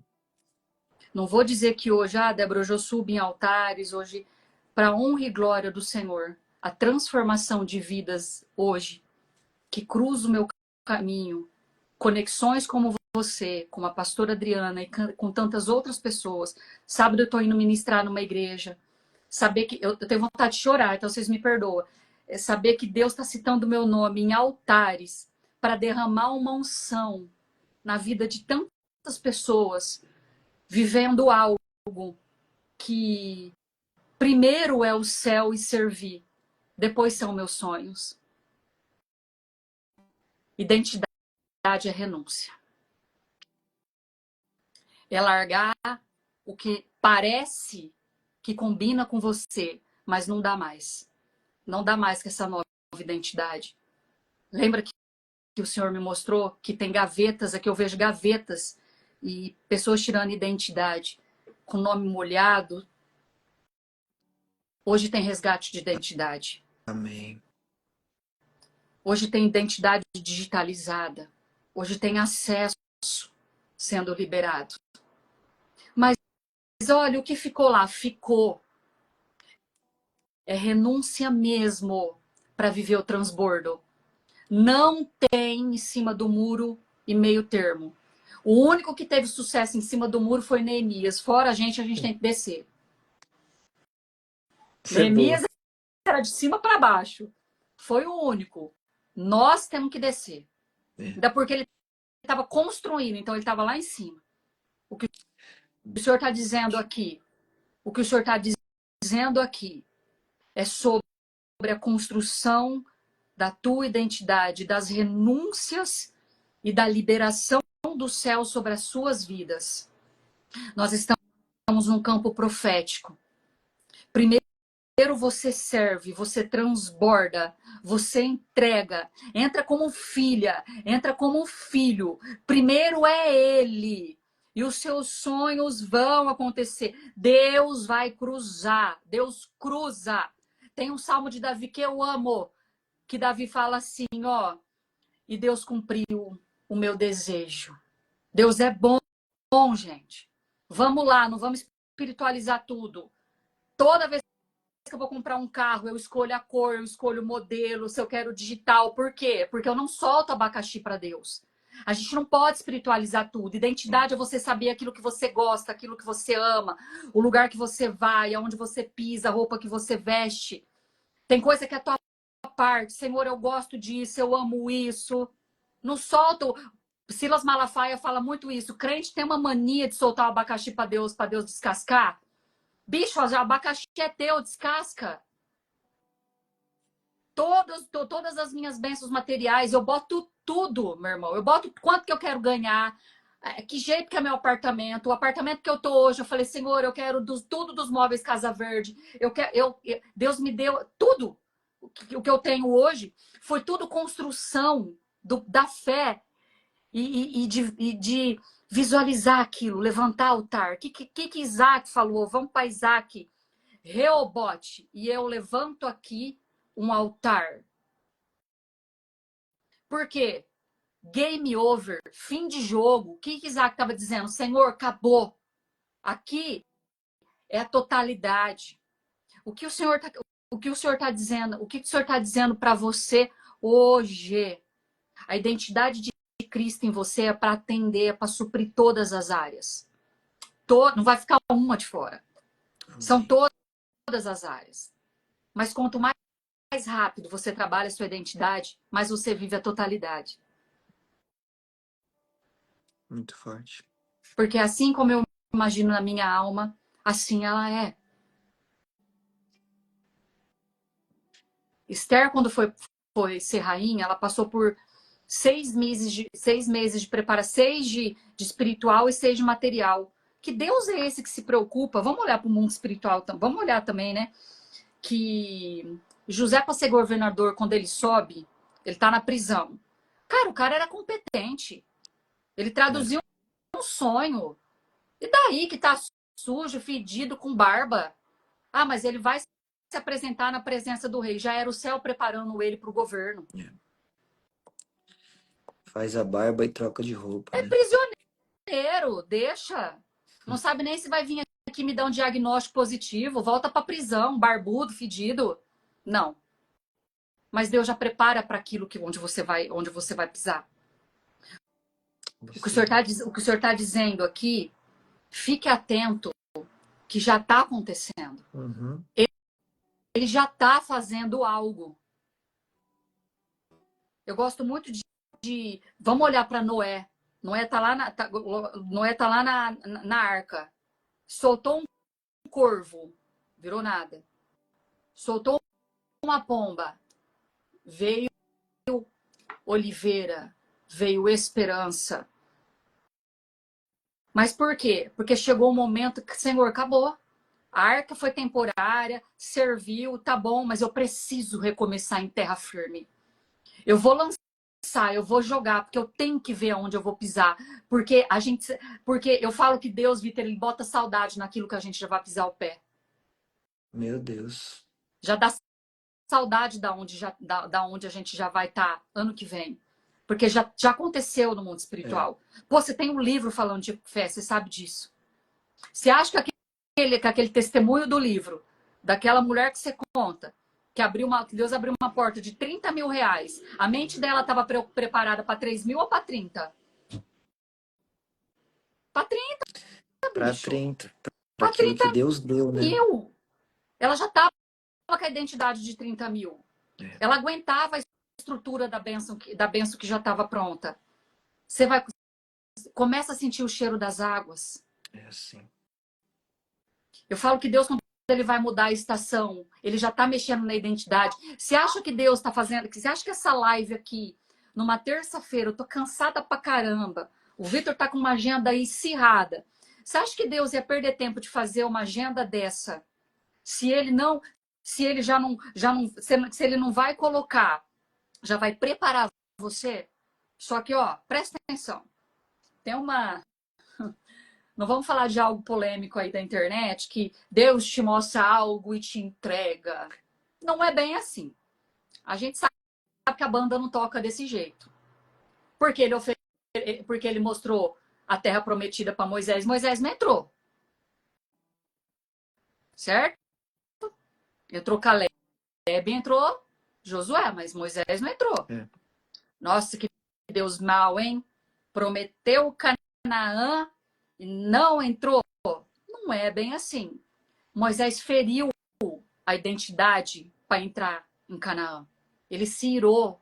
Não vou dizer que hoje, Débora, hoje eu subo em altares, hoje, para honra e glória do Senhor, a transformação de vidas hoje, que cruza o meu caminho, conexões como você, como a pastora Adriana e com tantas outras pessoas. Sábado eu estou indo ministrar numa igreja. Saber que eu tenho vontade de chorar, então vocês me perdoam. É saber que Deus está citando o meu nome em altares para derramar uma unção na vida de tantas pessoas, vivendo algo que primeiro é o céu e servir, depois são meus sonhos. Identidade é renúncia. É largar o que parece que combina com você, mas não dá mais. Não dá mais com essa nova identidade. Lembra que o Senhor me mostrou que tem gavetas, aqui eu vejo gavetas e pessoas tirando identidade com nome molhado. Hoje tem resgate de identidade. Amém. Hoje tem identidade digitalizada. Hoje tem acesso sendo liberado. Mas olha, o que ficou lá? Ficou. É renúncia mesmo para viver o transbordo. Não tem em cima do muro e meio termo. O único que teve sucesso em cima do muro foi Neemias. Fora a gente tem que descer. Isso é boa. Neemias era de cima para baixo. Foi o único. Nós temos que descer. É. Ainda porque ele estava construindo, então ele estava lá em cima. O que o senhor está dizendo aqui, o que o senhor está dizendo aqui é sobre a construção da tua identidade, das renúncias e da liberação do céu sobre as suas vidas. Nós estamos num campo profético. Primeiro você serve, você transborda, você entrega, entra como filha, entra como filho. Primeiro é ele. E os seus sonhos vão acontecer. Deus vai cruzar. Deus cruza. Tem um salmo de Davi que eu amo, que Davi fala assim, ó, e Deus cumpriu o meu desejo. Deus é bom, gente. Vamos lá, não vamos espiritualizar tudo. Toda vez que eu vou comprar um carro, eu escolho a cor, eu escolho o modelo, se eu quero digital. Por quê? Porque eu não solto abacaxi para Deus. A gente não pode espiritualizar tudo. Identidade é você saber aquilo que você gosta, aquilo que você ama, o lugar que você vai, aonde você pisa, a roupa que você veste. Tem coisa que é a tua parte. Senhor, eu gosto disso, eu amo isso. Não solto. Silas Malafaia fala muito isso. O crente tem uma mania de soltar o abacaxi para Deus descascar. Bicho, o abacaxi é teu, descasca. Todas as minhas bênçãos materiais, eu boto tudo, meu irmão. Eu boto quanto que eu quero ganhar, que jeito que é meu apartamento. O apartamento que eu tô hoje, eu falei, Senhor, eu quero tudo dos móveis Casa Verde. Deus me deu tudo. O que eu tenho hoje foi tudo construção da fé e de visualizar aquilo, levantar altar. O que Isaac falou? Vamos para Isaac. Reobote. E eu levanto aqui um altar. Por quê? Game over, fim de jogo. O que Isaac estava dizendo? Senhor, acabou. Aqui é a totalidade. O que o Senhor está dizendo? O que o Senhor está dizendo para você hoje? A identidade de Cristo em você é para atender, é para suprir todas as áreas. Não vai ficar uma de fora. Amém. São todas as áreas. Mas quanto mais rápido você trabalha a sua identidade, mais você vive a totalidade. Muito forte. Porque assim como eu imagino na minha alma, assim ela é. Esther, quando foi ser rainha, ela passou por 6 meses de preparação, 6 de espiritual e 6 de material. Que Deus é esse que se preocupa? Vamos olhar para o mundo espiritual, vamos olhar também, né? Que José, para ser governador, quando ele sobe, ele tá na prisão. Cara, o cara era competente. Ele traduziu um sonho. E daí que tá sujo, fedido, com barba? Ah, mas ele vai se apresentar na presença do rei. Já era o céu preparando ele para o governo. Faz a barba e troca de roupa, É né? prisioneiro, deixa. Não sabe nem se vai vir aqui me dar um diagnóstico positivo. Volta para prisão, barbudo, fedido. Não. Mas Deus já prepara para aquilo onde você vai pisar. O que o senhor tá dizendo aqui, fique atento, que já está acontecendo. Uhum. Ele já está fazendo algo. Eu gosto muito de vamos olhar para Noé. Noé tá lá na arca. Soltou um corvo, virou nada. Soltou uma pomba, veio oliveira, veio esperança. Mas por quê? Porque chegou o momento que, Senhor, acabou. A arca foi temporária, serviu, tá bom, mas eu preciso recomeçar em terra firme. Eu vou lançar, eu vou jogar, porque eu tenho que ver aonde eu vou pisar. Porque eu falo que Deus, Vitor, ele bota saudade naquilo que a gente já vai pisar o pé. Meu Deus. Já dá saudade da onde a gente já vai estar ano que vem. Porque já aconteceu no mundo espiritual. Pô, você tem um livro falando de fé, você sabe disso. Você acha que aquele testemunho do livro, daquela mulher que você conta, que Deus abriu uma porta de 30 mil reais. A mente dela estava preparada para 3 mil ou para 30? Para 30, Para bicho. 30, para Para aquilo 30 que Deus deu, né? mil. Ela já estava com a identidade de 30 mil. É, Ela aguentava a estrutura da benção que já estava pronta. Você vai começa a sentir o cheiro das águas. é assim. Eu falo que Deus, quando ele vai mudar a estação, ele já está mexendo na identidade. Você acha que Deus está fazendo? Você acha que essa live aqui, numa terça-feira, eu tô cansada pra caramba. O Vitor tá com uma agenda aí acirrada. Você acha que Deus ia perder tempo de fazer uma agenda dessa? Se ele não, se ele já não, se ele não vai colocar, já vai preparar você? Só que, ó, presta atenção. Tem uma, não vamos falar de algo polêmico aí da internet, que Deus te mostra algo e te entrega. Não é bem assim. A gente sabe que a banda não toca desse jeito. Porque porque ele mostrou a terra prometida para Moisés. Moisés não entrou. Certo? Entrou Caleb, entrou Josué, mas Moisés não entrou. É. Nossa, que Deus mal, hein? Prometeu Canaã e não entrou. Não é bem assim. Moisés feriu a identidade para entrar em Canaã. Ele se irou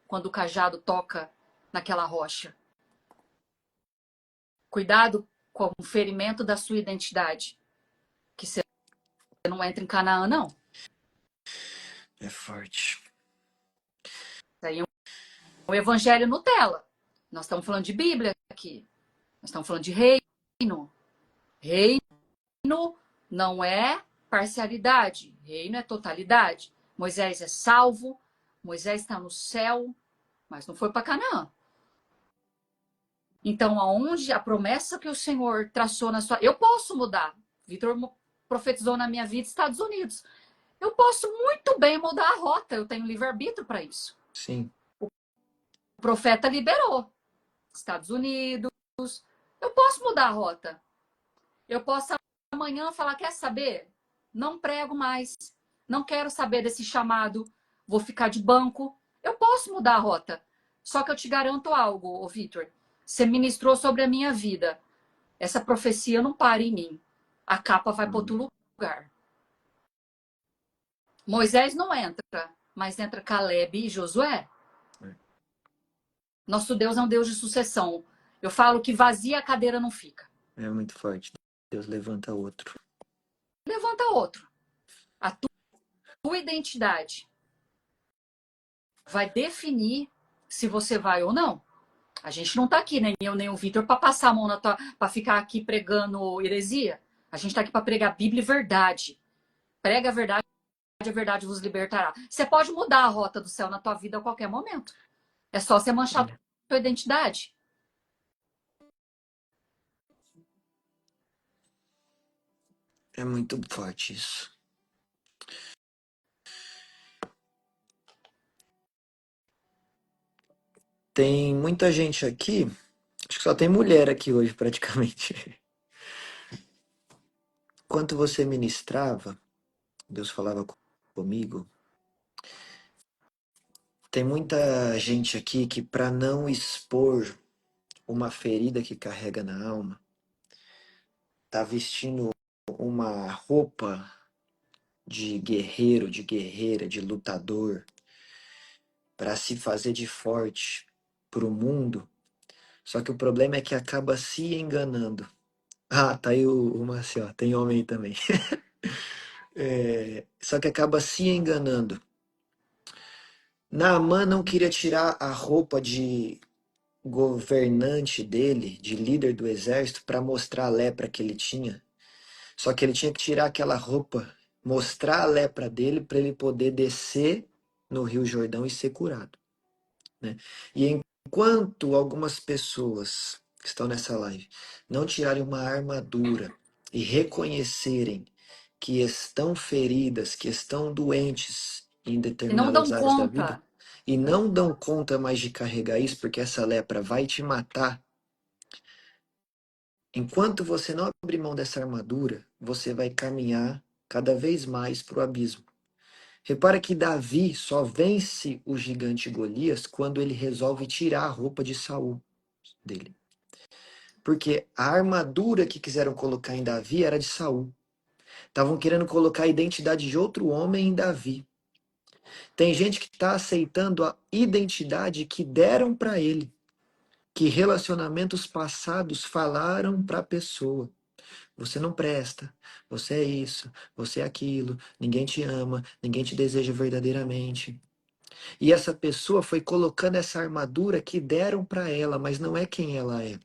quando o cajado toca naquela rocha. Cuidado com o ferimento da sua identidade, que você não entra em Canaã, não. É forte. Isso aí é um evangelho Nutella. Nós estamos falando de Bíblia aqui. Nós estamos falando de reino. Reino não é parcialidade. Reino é totalidade. Moisés é salvo. Moisés está no céu, mas não foi para Canaã. Então, aonde a promessa que o Senhor traçou na sua... Eu posso mudar. Vitor profetizou na minha vida Estados Unidos. Eu posso muito bem mudar a rota. Eu tenho livre-arbítrio para isso. Sim. O profeta liberou. Estados Unidos. Eu posso mudar a rota. Eu posso amanhã falar, quer saber? Não prego mais. Não quero saber desse chamado. Vou ficar de banco. Eu posso mudar a rota. Só que eu te garanto algo, Vitor. Você ministrou sobre a minha vida. Essa profecia não para em mim. A capa vai para outro lugar. Moisés não entra, mas entra Caleb e Josué. Nosso Deus é um Deus de sucessão. Eu falo que vazia a cadeira não fica. É muito forte. Deus levanta outro. Levanta outro. A tua identidade vai definir se você vai ou não. A gente não tá aqui, nem eu nem o Vitor, para passar a mão na tua, para ficar aqui pregando heresia. A gente tá aqui para pregar Bíblia e verdade. Prega a verdade vos libertará. Você pode mudar a rota do céu na tua vida a qualquer momento. É só você manchar a tua identidade. É muito forte isso. Tem muita gente aqui. Acho que só tem mulher aqui hoje, praticamente. Enquanto você ministrava, Deus falava comigo. Tem muita gente aqui que, para não expor uma ferida que carrega na alma, tá vestindo uma roupa de guerreiro, de guerreira, de lutador, para se fazer de forte pro mundo. Só que o problema é que acaba se enganando. Ah, tá aí o Marcel, tem homem aí também. Só que acaba se enganando. Naamã não queria tirar a roupa de governante dele, de líder do exército, para mostrar a lepra que ele tinha. Só que ele tinha que tirar aquela roupa, mostrar a lepra dele para ele poder descer no Rio Jordão e ser curado, né? E enquanto algumas pessoas que estão nessa live não tirarem uma armadura e reconhecerem que estão feridas, que estão doentes em E não determinadas dão áreas da vida conta. e não dão conta mais de carregar isso porque essa lepra vai te matar. Enquanto você não abrir mão dessa armadura, você vai caminhar cada vez mais para o abismo. Repara que Davi só vence o gigante Golias quando ele resolve tirar a roupa de Saul dele. Porque a armadura que quiseram colocar em Davi era de Saul. Estavam querendo colocar a identidade de outro homem em Davi. Tem gente que está aceitando a identidade que deram para ele, que relacionamentos passados falaram para a pessoa. Você não presta, você é isso, você é aquilo, ninguém te ama, ninguém te deseja verdadeiramente. E essa pessoa foi colocando essa armadura que deram para ela, mas não é quem ela é.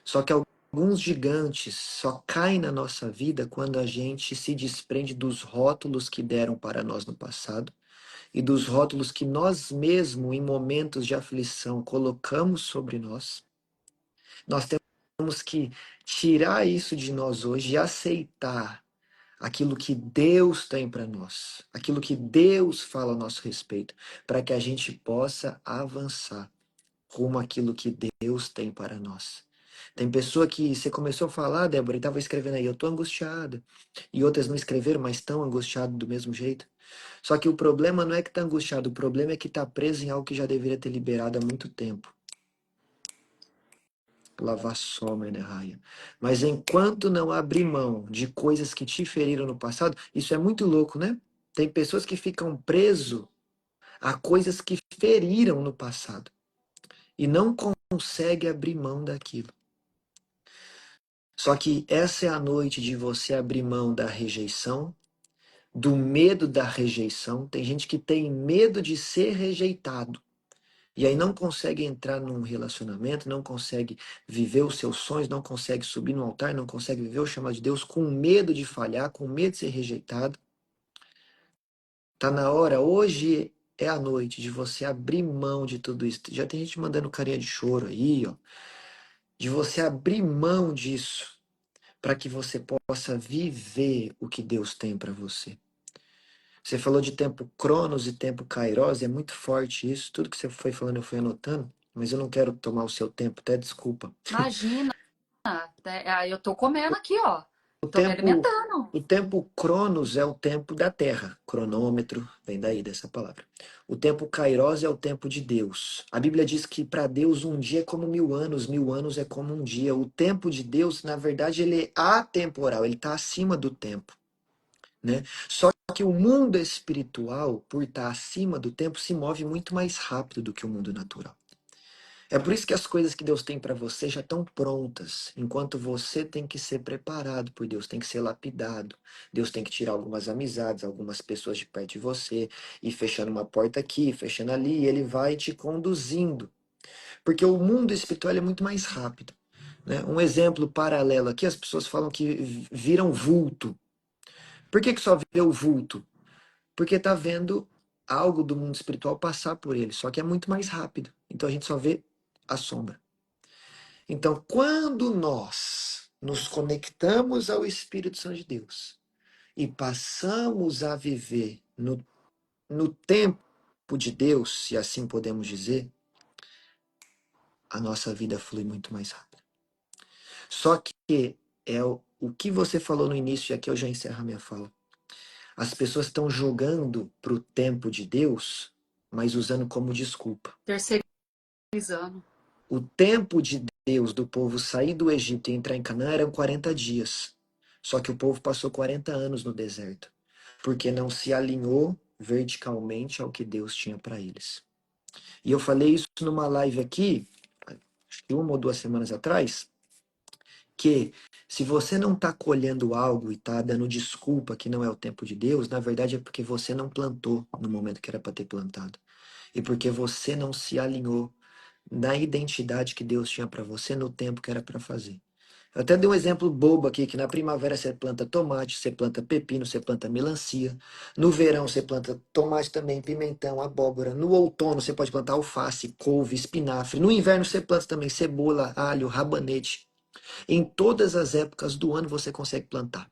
Só que alguns gigantes só caem na nossa vida quando a gente se desprende dos rótulos que deram para nós no passado e dos rótulos que nós mesmos, em momentos de aflição, colocamos sobre nós. Nós temos que tirar isso de nós hoje e aceitar aquilo que Deus tem para nós, aquilo que Deus fala a nosso respeito, para que a gente possa avançar rumo àquilo que Deus tem para nós. Tem pessoa que você começou a falar, Débora, e estava escrevendo aí, eu estou angustiada. E outras não escreveram, mas estão angustiadas do mesmo jeito. Só que o problema não é que está angustiado, o problema é que está preso em algo que já deveria ter liberado há muito tempo. Lavar soma, né, Raia? Mas enquanto não abrir mão de coisas que te feriram no passado, isso é muito louco, né? Tem pessoas que ficam preso a coisas que feriram no passado e não conseguem abrir mão daquilo. Só que essa é a noite de você abrir mão da rejeição, do medo da rejeição. Tem gente que tem medo de ser rejeitado. E aí não consegue entrar num relacionamento, não consegue viver os seus sonhos, não consegue subir no altar, não consegue viver o chamado de Deus com medo de falhar, com medo de ser rejeitado. Tá na hora, hoje é a noite de você abrir mão de tudo isso. Já tem gente mandando carinha de choro aí, ó. De você abrir mão disso, para que você possa viver o que Deus tem para você. Você falou de tempo Cronos e tempo Kairos, é muito forte isso. Tudo que você foi falando eu fui anotando, mas eu não quero tomar o seu tempo, até desculpa. Imagina, eu tô comendo aqui, ó. O Tô me tempo, alimentando. o tempo Cronos é o tempo da Terra. Cronômetro, vem daí dessa palavra. O tempo Kairos é o tempo de Deus. A Bíblia diz que para Deus um dia é como 1000 anos é como um dia. O tempo de Deus, na verdade, ele é atemporal, ele está acima do tempo, né? Só que o mundo espiritual, por estar acima do tempo, se move muito mais rápido do que o mundo natural. É por isso que as coisas que Deus tem para você já estão prontas, enquanto você tem que ser preparado por Deus, tem que ser lapidado. Deus tem que tirar algumas amizades, algumas pessoas de perto de você, e fechando uma porta aqui, fechando ali, e ele vai te conduzindo. Porque o mundo espiritual é muito mais rápido, né? Um exemplo paralelo aqui, as pessoas falam que viram vulto. Por que só vê o vulto? Porque está vendo algo do mundo espiritual passar por ele, só que é muito mais rápido. Então a gente só vê a sombra. Então, quando nós nos conectamos ao Espírito Santo de Deus e passamos a viver no tempo de Deus, se assim podemos dizer, a nossa vida flui muito mais rápido. Só que é o que você falou no início, e aqui eu já encerro a minha fala. As pessoas estão jogando para o tempo de Deus, mas usando como desculpa. Terceirizando. O tempo de Deus do povo sair do Egito e entrar em Canaã eram 40 dias. Só que o povo passou 40 anos no deserto, porque não se alinhou verticalmente ao que Deus tinha para eles. E eu falei isso numa live aqui, acho que 1 ou 2 semanas atrás, que se você não está colhendo algo e está dando desculpa que não é o tempo de Deus, na verdade é porque você não plantou no momento que era para ter plantado. E porque você não se alinhou na identidade que Deus tinha para você no tempo que era para fazer. Eu até dei um exemplo bobo aqui, que na primavera você planta tomate, você planta pepino, você planta melancia. No verão você planta tomate também, pimentão, abóbora. No outono você pode plantar alface, couve, espinafre. No inverno você planta também cebola, alho, rabanete. Em todas as épocas do ano você consegue plantar.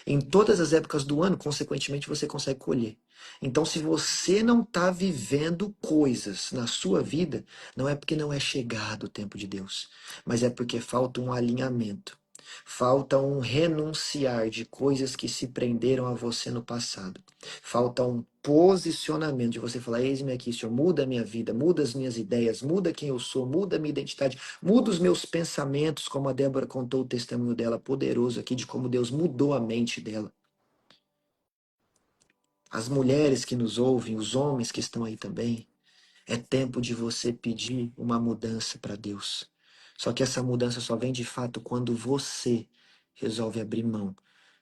Em todas as épocas do ano, consequentemente, você consegue colher. Então, se você não está vivendo coisas na sua vida, não é porque não é chegado o tempo de Deus, mas é porque falta um alinhamento. Falta um renunciar de coisas que se prenderam a você no passado. Falta um posicionamento de você falar: eis-me aqui, Senhor, muda a minha vida, muda as minhas ideias, muda quem eu sou, muda a minha identidade, muda os meus pensamentos, como a Débora contou o testemunho dela poderoso aqui de como Deus mudou a mente dela. As mulheres que nos ouvem, os homens que estão aí também, é tempo de você pedir uma mudança para Deus. Só que essa mudança só vem de fato quando você resolve abrir mão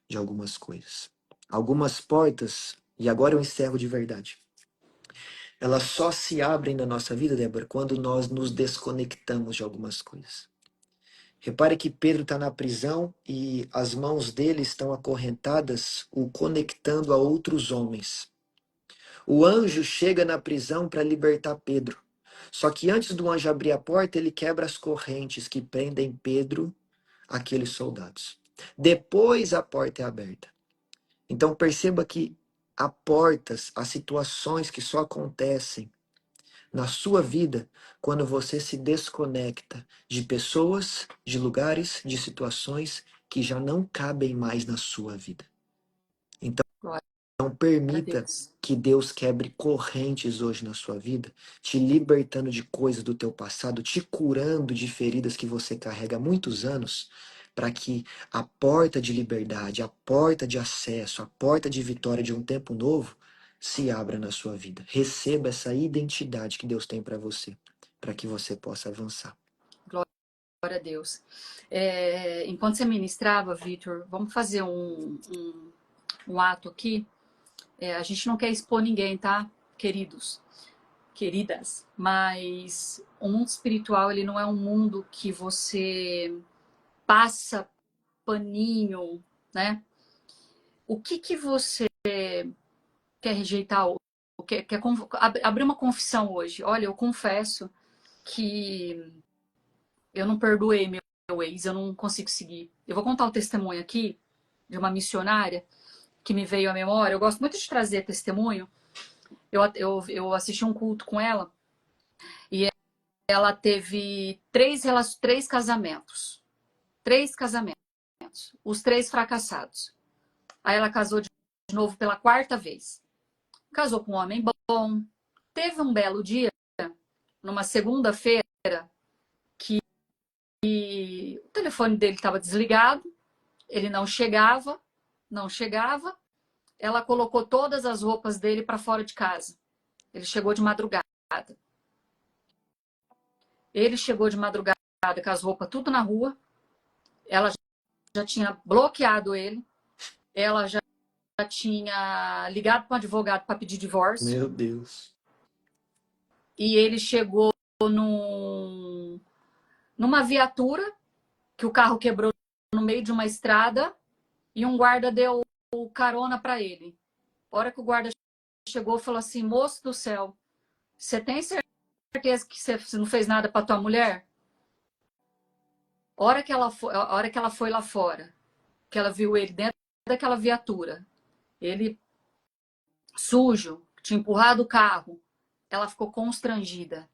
de algumas coisas. Algumas portas, e agora eu encerro de verdade, elas só se abrem na nossa vida, Débora, quando nós nos desconectamos de algumas coisas. Repare que Pedro está na prisão e as mãos dele estão acorrentadas, o conectando a outros homens. O anjo chega na prisão para libertar Pedro. Só que antes do anjo abrir a porta, ele quebra as correntes que prendem Pedro àqueles soldados. Depois a porta é aberta. Então perceba que há portas, há situações que só acontecem na sua vida quando você se desconecta de pessoas, de lugares, de situações que já não cabem mais na sua vida. Então, Glória não a permita Deus. que Deus quebre correntes hoje na sua vida, te libertando de coisas do teu passado, te curando de feridas que você carrega há muitos anos, para que a porta de liberdade, a porta de acesso, a porta de vitória de um tempo novo se abra na sua vida. Receba essa identidade que Deus tem para você, para que você possa avançar. Glória a Deus. Enquanto você ministrava, Vitor, vamos fazer um ato aqui. A gente não quer expor ninguém, tá, queridos, queridas? Mas o mundo espiritual, ele não é um mundo que você passa paninho, né? O que você quer rejeitar? Quer abrir uma confissão hoje? Olha, eu confesso que eu não perdoei meu ex, eu não consigo seguir. Eu vou contar um testemunho aqui de uma missionária que me veio à memória. Eu gosto muito de trazer testemunho. Eu assisti um culto com ela e ela teve três casamentos. Três casamentos. Os três fracassados. Aí ela casou de novo pela quarta vez. Casou com um homem bom. Teve um belo dia, numa segunda-feira, que o telefone dele estava desligado, ele não chegava. Ela colocou todas as roupas dele para fora de casa. Ele chegou de madrugada. Com as roupas tudo na rua. Ela já tinha bloqueado ele. Ela já tinha ligado para um advogado para pedir divórcio. Meu Deus. E ele chegou numa viatura, que o carro quebrou no meio de uma estrada, e um guarda deu carona para ele. A hora que o guarda chegou, falou assim: moço do céu, você tem certeza que você não fez nada para tua mulher? A hora que ela foi lá fora, que ela viu ele dentro daquela viatura, ele sujo, tinha empurrado o carro, ela ficou constrangida.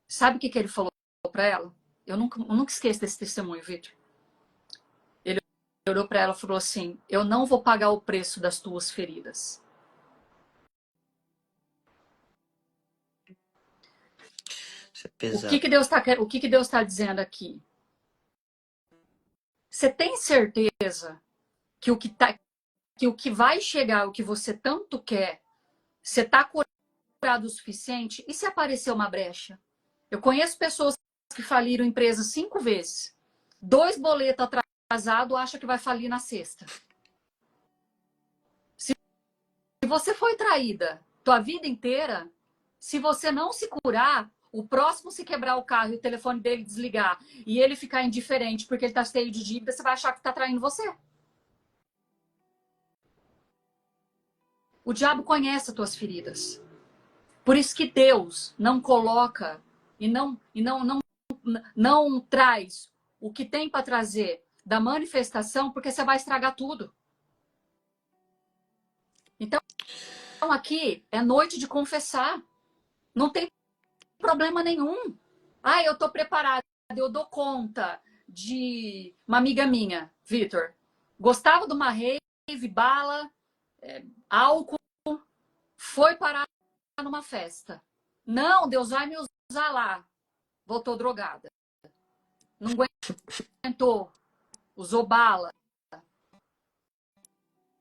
Sabe o que ele falou para ela? Eu nunca esqueço desse testemunho, Vitor. Ele olhou para ela e falou assim: eu não vou pagar o preço das tuas feridas. Isso é O que pesado. Deus está dizendo aqui? Você tem certeza que o que vai chegar, o que você tanto quer, você está curado o suficiente? E se aparecer uma brecha? Eu conheço pessoas que faliram empresas 5 vezes. 2 boletos atrasados, acha que vai falir na sexta. Se você foi traída tua vida inteira, se você não se curar, o próximo se quebrar o carro e o telefone dele desligar e ele ficar indiferente porque ele está cheio de dívida, você vai achar que está traindo você. O diabo conhece as tuas feridas. Por isso que Deus não coloca e não traz o que tem para trazer da manifestação, porque você vai estragar tudo. Então aqui é noite de confessar. Não tem problema nenhum. Eu tô preparada, eu dou conta. de uma amiga minha, Vitor. Gostava de uma rave, bala, álcool, foi parar numa festa. Não, Deus vai me usar lá. Voltou drogada. Não aguentou. Usou bala.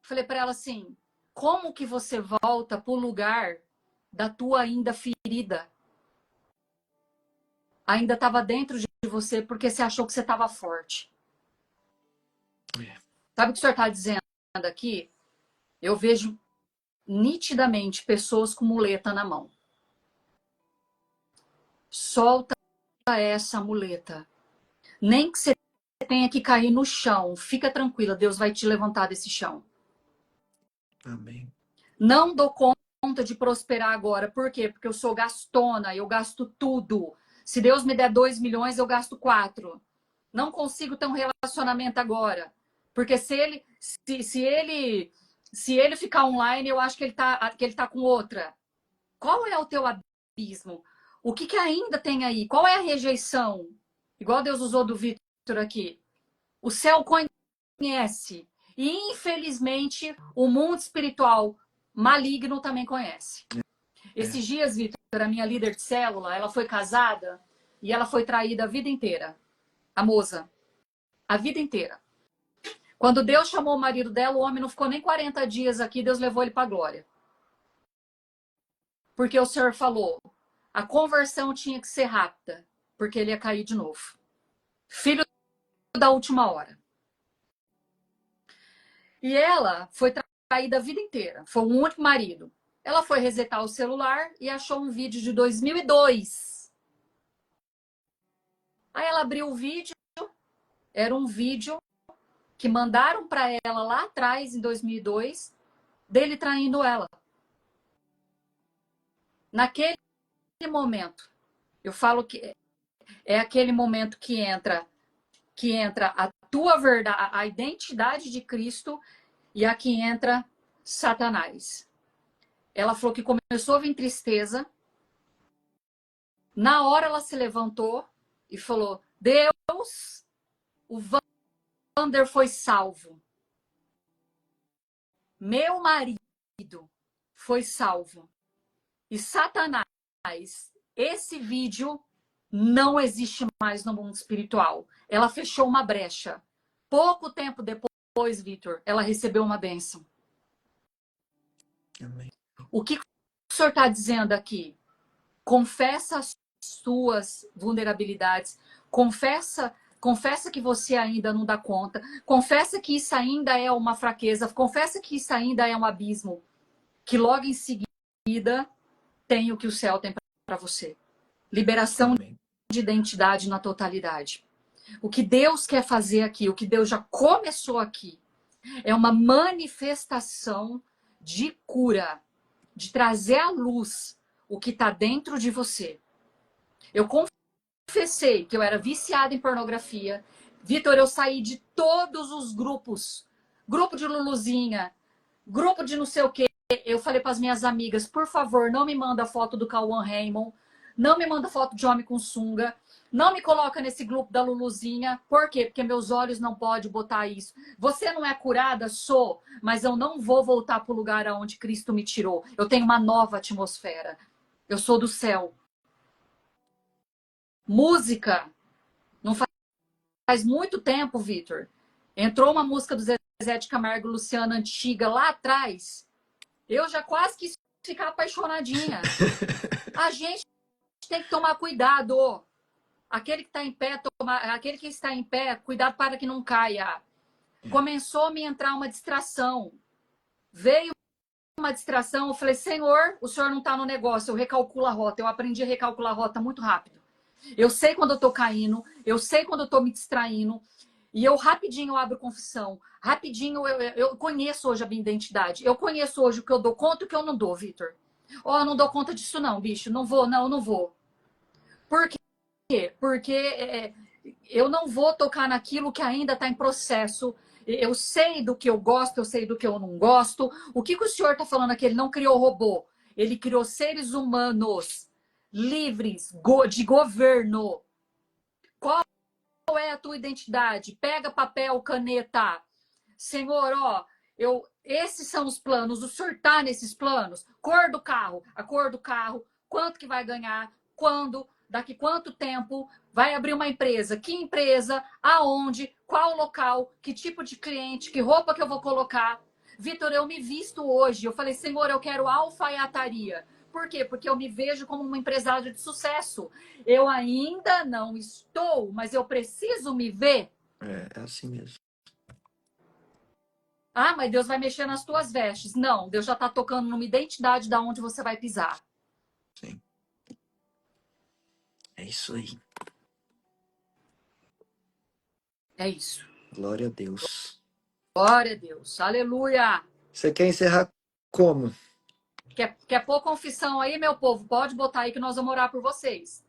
Falei para ela assim, como que você volta pro lugar da tua ainda ferida? Ainda estava dentro de você porque você achou que você estava forte. Sabe o que o senhor está dizendo aqui? Eu vejo nitidamente pessoas com muleta na mão. Solta essa muleta. Nem que você tenha que cair no chão. Fica tranquila, Deus vai te levantar desse chão. Amém. Não dou conta de prosperar agora. Por quê? Porque eu sou gastona, eu gasto tudo. Se Deus me der 2 milhões, eu gasto 4. Não consigo ter um relacionamento agora. Porque se ele ficar online, eu acho que ele tá com outra. Qual é o teu abismo? O que ainda tem aí? Qual é a rejeição? Igual Deus usou do Vitor aqui. O céu conhece. E, infelizmente, o mundo espiritual maligno também conhece. Esses dias, Vitor, a minha líder de célula, ela foi casada e ela foi traída a vida inteira. A moça. A vida inteira. Quando Deus chamou o marido dela, o homem não ficou nem 40 dias aqui, Deus levou ele para a glória. Porque o Senhor falou, a conversão tinha que ser rápida, porque ele ia cair de novo. Filho da última hora. E ela foi traída a vida inteira. Foi o único marido. Ela foi resetar o celular e achou um vídeo de 2002. Aí ela abriu o vídeo. Era um vídeo que mandaram para ela lá atrás, em 2002, dele traindo ela. Naquele momento, eu falo que é aquele momento que entra a tua verdade, a identidade de Cristo, e aqui entra Satanás. Ela falou que começou a vir tristeza. Na hora ela se levantou e falou, Deus, o Vander foi salvo. Meu marido foi salvo. E Satanás, esse vídeo não existe mais no mundo espiritual. Ela fechou uma brecha. Pouco tempo depois, Vitor, ela recebeu uma bênção. Amém. O que o senhor está dizendo aqui? Confessa as suas vulnerabilidades. Confessa que você ainda não dá conta. Confessa que isso ainda é uma fraqueza. Confessa que isso ainda é um abismo. Que logo em seguida tem o que o céu tem para você. Liberação Amém. de identidade na totalidade. O que Deus quer fazer aqui, o que Deus já começou aqui, é uma manifestação de cura, de trazer à luz o que está dentro de você. Eu confessei que eu era viciada em pornografia. Vitor, eu saí de todos os grupos. Grupo de Luluzinha, grupo de não sei o quê. Eu falei para as minhas amigas, por favor, não me manda foto do Cauã Raymond, não me manda foto de homem com sunga, não me coloca nesse grupo da Luluzinha. Por quê? Porque meus olhos não podem botar isso. Você não é curada? Sou, mas eu não vou voltar para o lugar aonde Cristo me tirou. Eu tenho uma nova atmosfera. Eu sou do céu. Música. Não faz muito tempo, Vitor. Entrou uma música do Zezé de Camargo e Luciano antiga lá atrás. Eu já quase quis ficar apaixonadinha. A gente tem que tomar cuidado. Aquele que está em pé, cuidado para que não caia. Começou a me entrar uma distração. Veio uma distração, eu falei, Senhor, o Senhor não está no negócio, eu recalculo a rota. Eu aprendi a recalcular a rota muito rápido. Eu sei quando eu estou caindo, eu sei quando eu estou me distraindo. E eu rapidinho abro confissão. Rapidinho eu conheço hoje a minha identidade. Eu conheço hoje o que eu dou conta e o que eu não dou, Vitor. Eu não dou conta disso não, bicho. Não vou. Por quê? Porque eu não vou tocar naquilo que ainda está em processo. Eu sei do que eu gosto, eu sei do que eu não gosto. O que o senhor está falando aqui? Ele não criou robô. Ele criou seres humanos livres de governo. Qual é a tua identidade? Pega papel, caneta. Senhor, ó, esses são os planos, o senhor tá nesses planos? Cor do carro, a cor do carro, quanto que vai ganhar, quando, daqui quanto tempo, vai abrir uma empresa, que empresa, aonde, qual local, que tipo de cliente, que roupa que eu vou colocar. Vitor, eu me visto hoje, eu falei, Senhor, eu quero alfaiataria. Por quê? Porque eu me vejo como uma empresária de sucesso. Eu ainda não estou, mas eu preciso me ver. É assim mesmo. Ah, mas Deus vai mexer nas tuas vestes. Não, Deus já está tocando numa identidade da onde você vai pisar. Sim. É isso aí. É isso. Glória a Deus. Glória a Deus. Aleluia. Você quer encerrar como? Quer pôr confissão aí, meu povo? Pode botar aí que nós vamos orar por vocês.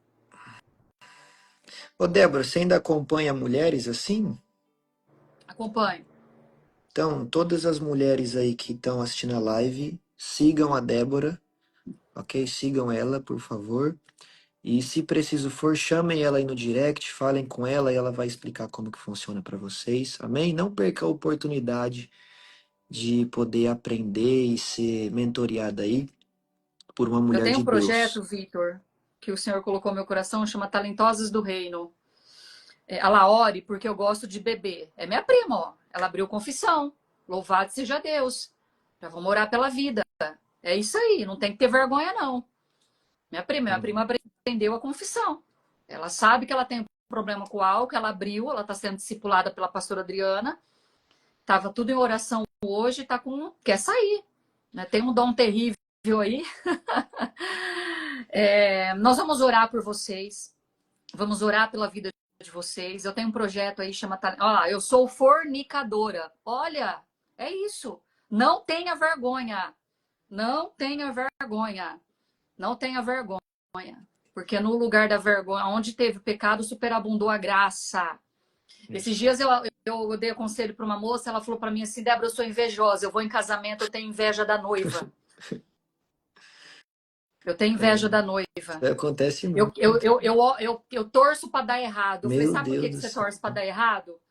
Ô, Débora, você ainda acompanha mulheres assim? Acompanhe. Então, todas as mulheres aí que estão assistindo a live, sigam a Débora, ok? Sigam ela, por favor. E se preciso for, chamem ela aí no direct, falem com ela e ela vai explicar como que funciona para vocês. Amém? Não perca a oportunidade de poder aprender e ser mentoreada aí por uma Eu mulher tenho de um Deus. projeto, Vitor, que o Senhor colocou no meu coração, chama Talentosas do Reino. A Laure, porque eu gosto de beber. É minha prima, ó. Ela abriu confissão. Louvado seja Deus. Já vamos orar pela vida. É isso aí, não tem que ter vergonha, não. Minha prima aprendeu a confissão. Ela sabe que ela tem um problema com o álcool, ela abriu, ela está sendo discipulada pela pastora Adriana. Tava tudo em oração hoje, tá com quer sair, né? Tem um dom terrível aí. Nós vamos orar por vocês. Vamos orar pela vida de vocês. Eu tenho um projeto aí chama eu sou fornicadora. Olha, é isso. Não tenha vergonha. Não tenha vergonha. Não tenha vergonha. Porque no lugar da vergonha, onde teve pecado, superabundou a graça. Esses Isso. dias eu dei conselho para uma moça, ela falou para mim assim, Débora, eu sou invejosa, eu vou em casamento, eu tenho inveja da noiva. Eu tenho inveja da noiva. Acontece Eu, muito. eu, eu, eu, eu torço para dar errado. Eu falei, Meu sabe por Deus que do você céu. torce para dar errado?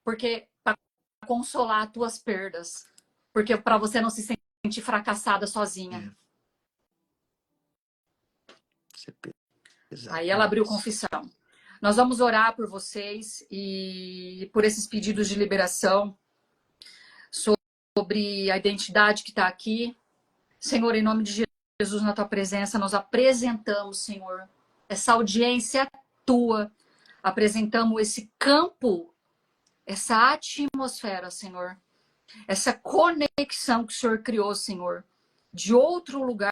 Porque para consolar as tuas perdas. Porque para você não se sentir fracassada sozinha. É, isso é pesado Aí ela abriu demais. confissão. Nós vamos orar por vocês e por esses pedidos de liberação sobre a identidade que está aqui. Senhor, em nome de Jesus, na tua presença, nós apresentamos, Senhor, essa audiência tua. Apresentamos esse campo, essa atmosfera, Senhor. Essa conexão que o Senhor criou, Senhor, de outro lugar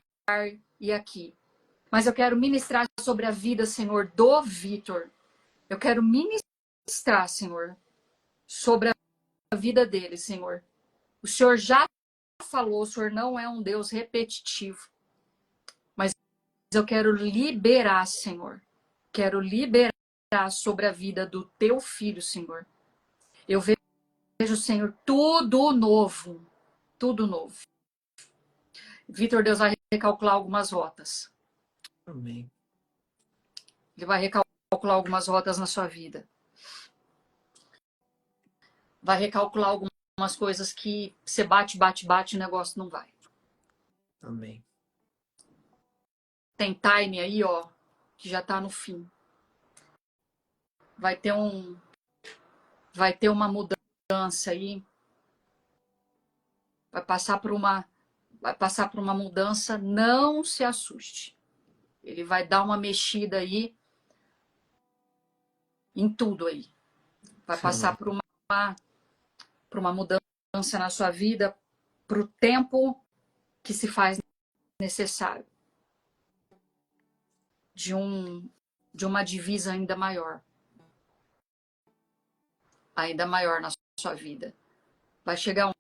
e aqui. Mas eu quero ministrar sobre a vida, Senhor, do Vitor. Eu quero ministrar, Senhor, sobre a vida dele, Senhor. O Senhor já falou, o Senhor não é um Deus repetitivo. Mas eu quero liberar, Senhor. Quero liberar sobre a vida do teu filho, Senhor. Eu vejo, Senhor, tudo novo. Tudo novo. Vitor, Deus vai recalcular algumas rotas. Amém. Ele vai recalcular algumas rotas na sua vida. Vai recalcular algumas coisas que você bate, e o negócio não vai. Amém. Tem time aí, ó, que já tá no fim. Vai ter uma mudança aí. Vai passar por uma mudança, não se assuste. Ele vai dar uma mexida aí em tudo aí. Vai Amém. passar por uma mudança na sua vida, para o tempo que se faz necessário. De uma divisa ainda maior na sua vida. Vai chegar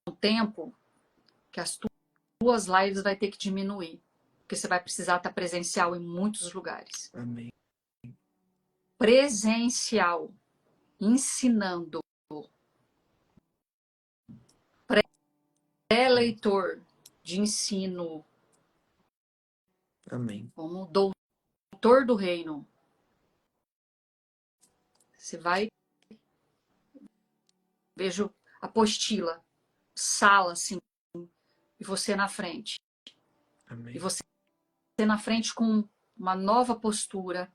um tempo que as tuas lives vai ter que diminuir, porque você vai precisar estar presencial em muitos lugares. Amém. Presencial, ensinando, pré-leitor de ensino, Amém. como doutor do reino. Você vai, vejo apostila, sala, assim, e você na frente. Amém. E você na frente com uma nova postura,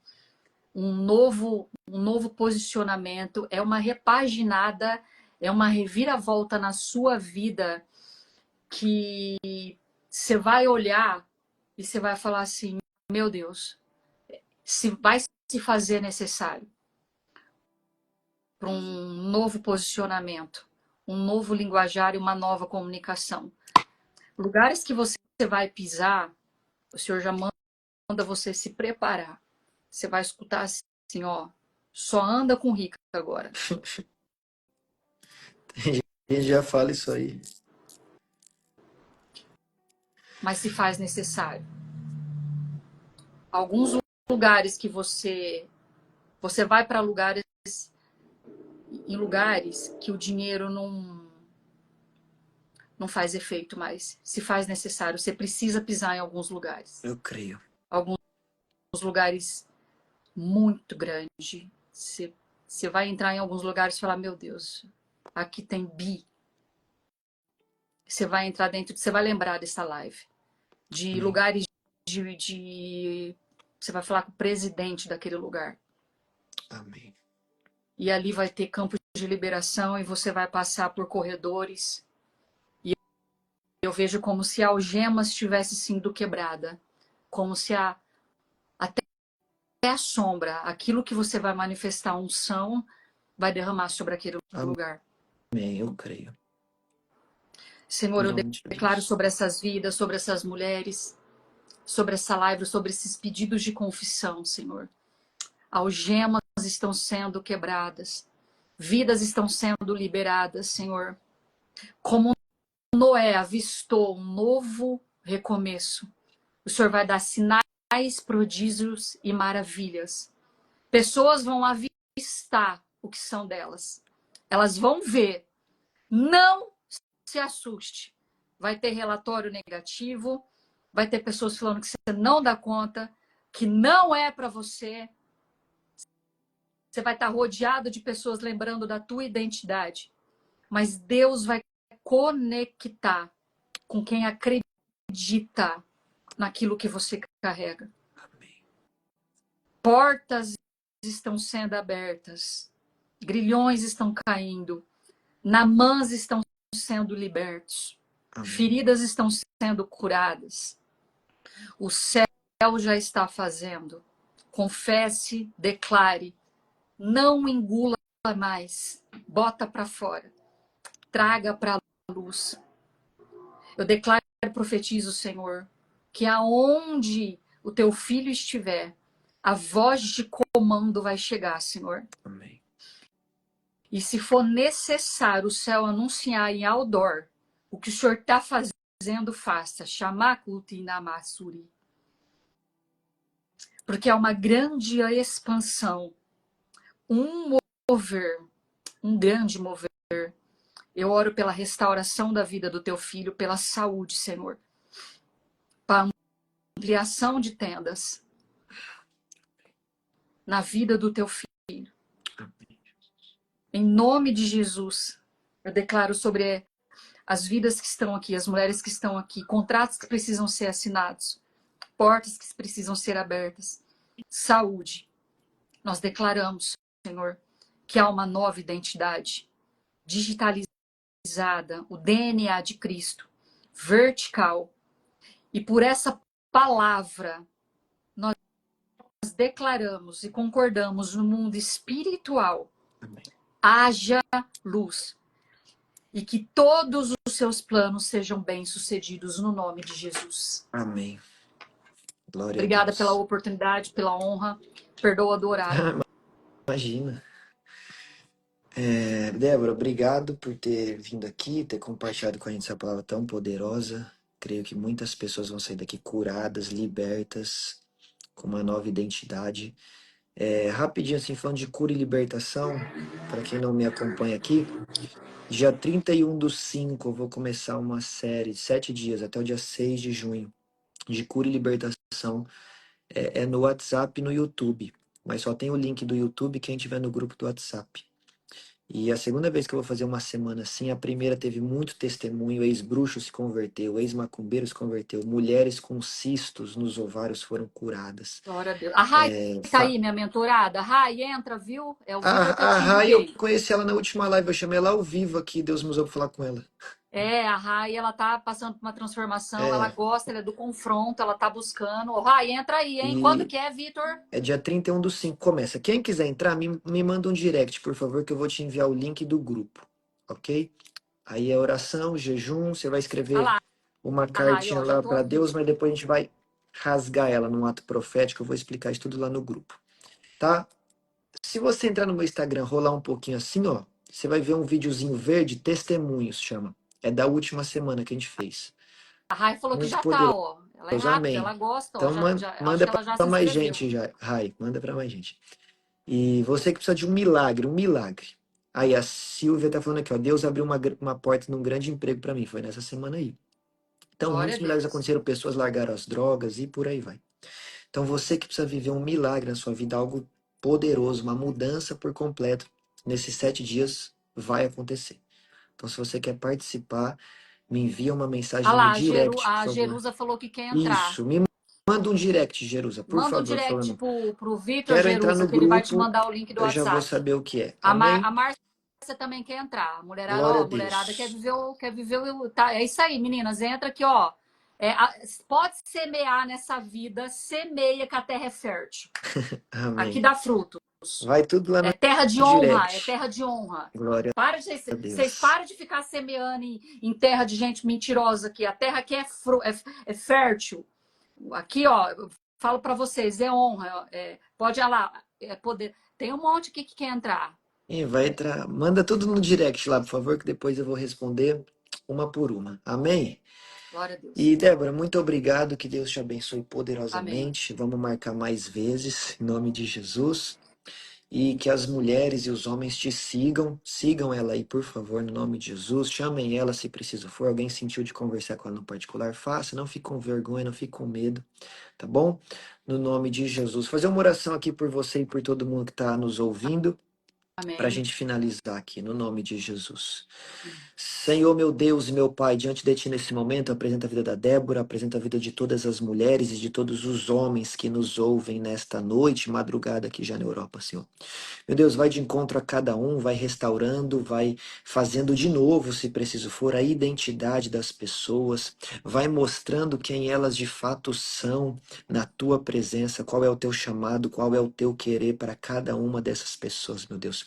um novo posicionamento, é uma repaginada, é uma reviravolta na sua vida que você vai olhar e você vai falar assim, meu Deus, se vai se fazer necessário para um novo posicionamento, um novo linguajar e uma nova comunicação. Lugares que você vai pisar, o Senhor já manda você se preparar. Você vai escutar assim, ó, só anda com rica agora. A gente já fala isso aí. Mas se faz necessário. Alguns lugares que você vai para lugares, em lugares que o dinheiro não faz efeito mais. Se faz necessário, você precisa pisar em alguns lugares. Eu creio. Alguns lugares muito grandes. Você vai entrar em alguns lugares e falar, meu Deus, aqui tem bi. Você vai entrar dentro, você vai lembrar dessa live. De Amém. lugares você vai falar com o presidente daquele lugar. Amém. E ali vai ter campos de liberação e você vai passar por corredores. E eu vejo como se a algema estivesse sendo quebrada. Como se até a sombra, aquilo que você vai manifestar unção, vai derramar sobre aquele lugar. Amém, eu creio. Senhor, Em eu nome de declaro Deus. sobre essas vidas, sobre essas mulheres, sobre essa live, sobre esses pedidos de confissão, Senhor. Algemas estão sendo quebradas. Vidas estão sendo liberadas, Senhor. Como Noé avistou um novo recomeço, o Senhor vai dar sinais, prodígios e maravilhas. Pessoas vão avistar o que são delas. Elas vão ver. Não se assuste. Vai ter relatório negativo, vai ter pessoas falando que você não dá conta, que não é para você. Você vai estar rodeado de pessoas lembrando da tua identidade. Mas Deus vai conectar com quem acredita naquilo que você carrega. Amém. Portas estão sendo abertas. Grilhões estão caindo. Namãs estão sendo libertos. Amém. Feridas estão sendo curadas. O céu já está fazendo. Confesse, declare. Não engula mais. Bota para fora. Traga para a luz. Eu declaro e profetizo, Senhor, que aonde o teu filho estiver, a voz de comando vai chegar, Senhor. Amém. E se for necessário o céu anunciar em outdoor o que o Senhor está fazendo, faça. Chamakuti Namassuri. Porque é uma grande expansão. Um mover, um grande mover. Eu oro pela restauração da vida do teu filho, pela saúde, Senhor. Para ampliação de tendas na vida do teu filho. Amém. Em nome de Jesus, eu declaro sobre as vidas que estão aqui, as mulheres que estão aqui, contratos que precisam ser assinados, portas que precisam ser abertas, saúde. Nós declaramos, Senhor, que há uma nova identidade digitalizada, o DNA de Cristo, vertical. E por essa palavra, nós declaramos e concordamos no mundo espiritual, Amém. haja luz. E que todos os seus planos sejam bem-sucedidos no nome de Jesus. Amém. Glória Obrigada a Deus. pela oportunidade, pela honra. Perdoa do horário. Imagina. Débora, obrigado por ter vindo aqui, ter compartilhado com a gente essa palavra tão poderosa. Creio que muitas pessoas vão sair daqui curadas, libertas, com uma nova identidade. Rapidinho, assim, falando de cura e libertação, para quem não me acompanha aqui, dia 31/5 eu vou começar uma série, 7 dias, até o dia 6 de junho, de cura e libertação. É no WhatsApp e no YouTube. mas só tem o link do YouTube quem tiver no grupo do WhatsApp. E a segunda vez que eu vou fazer uma semana assim, a primeira teve muito testemunho, ex-bruxo se converteu, ex-macumbeiro se converteu, mulheres com cistos nos ovários foram curadas. Glória a Deus. A Rai É, tá aí, minha mentorada. Rai, entra, viu? É o Vitor que eu a te Rai, eu enviei. conheci ela na última live, eu chamei ela ao vivo aqui, Deus me usou pra falar com ela. É, a Rai, ela tá passando por uma transformação, ela É, gosta, ela é do confronto, ela tá buscando. Ô, Rai, entra aí, hein? Quando e que é, Vitor? é dia 31/5, começa. Quem quiser entrar, me manda um direct, por favor, que eu vou te enviar o link do grupo, ok? Aí é oração, jejum, você vai Ah escrever lá, uma a Rai, cartinha ó, já lá tô para aqui. Deus, mas depois a gente vai rasgar ela num ato profético, eu vou explicar isso tudo lá no grupo, tá? Se você entrar no meu Instagram, rolar um pouquinho assim, ó, você vai ver um videozinho verde, testemunhos chama. É da última semana que a gente fez. A Rai falou que Muito já tá, poderoso, ó. Ela é rápida, ela amém. gosta, ó. Então Acho manda que ela já para se mais inscreveu. gente já, Rai, manda para mais gente. E você que precisa de um milagre, um milagre. Aí a Silvia tá falando aqui, ó, Deus abriu uma porta num grande emprego para mim, foi nessa semana aí. Então, Glória muitos a milagres Deus. aconteceram, pessoas largaram as drogas e por aí vai. Então, você que precisa viver um milagre na sua vida, algo poderoso, uma mudança por completo, nesses 7 dias vai acontecer. Então, se você quer participar, me envia uma Ah mensagem no lá, direct, por a favor. Jerusa falou que quer entrar. Isso, me manda um direct, Jerusa, por Manda um favor, direct falando. pro Vitor Quero entrar Jerusa, no que ele vai te grupo, mandar o link do eu já vou WhatsApp. saber o que é. Amém? A Márcia também quer entrar. A mulherada, Glória ó, a a mulherada quer Deus. viver tá, é isso aí, meninas. Entra aqui, ó. Pode semear nessa vida, semeia que a terra é fértil. Aqui Amém. dá frutos. Vai tudo lá no É terra de honra, é direct. terra de honra. Glória a Vocês Deus. param de ficar semeando em terra de gente mentirosa aqui. A terra aqui é fértil. Aqui, ó, eu falo para vocês, é honra. Pode ir lá, é poder. Tem um monte aqui que quer entrar. E vai entrar. Manda tudo no direct lá, por favor, que depois eu vou responder uma por uma. Amém? Glória a Deus. E Débora, muito obrigado. Que Deus te abençoe Amém. poderosamente. Vamos marcar mais vezes, em nome de Jesus. E que as mulheres e os homens te sigam. Sigam ela aí, por favor, no nome de Jesus. Chamem ela se preciso for. Alguém sentiu de conversar com ela no particular, faça. Não fique com vergonha, não fique com medo, tá bom? No nome de Jesus. Fazer uma oração aqui por você e por todo mundo que está nos ouvindo, para a Amém. gente finalizar aqui, no nome de Jesus. Senhor, meu Deus e meu Pai, diante de Ti nesse momento, apresenta a vida da Débora, apresenta a vida de todas as mulheres e de todos os homens que nos ouvem nesta noite, madrugada aqui já na Europa, Senhor. Meu Deus, vai de encontro a cada um, vai restaurando, vai fazendo de novo, se preciso for, a identidade das pessoas, vai mostrando quem elas de fato são na tua presença, qual é o teu chamado, qual é o teu querer para cada uma dessas pessoas, meu Deus.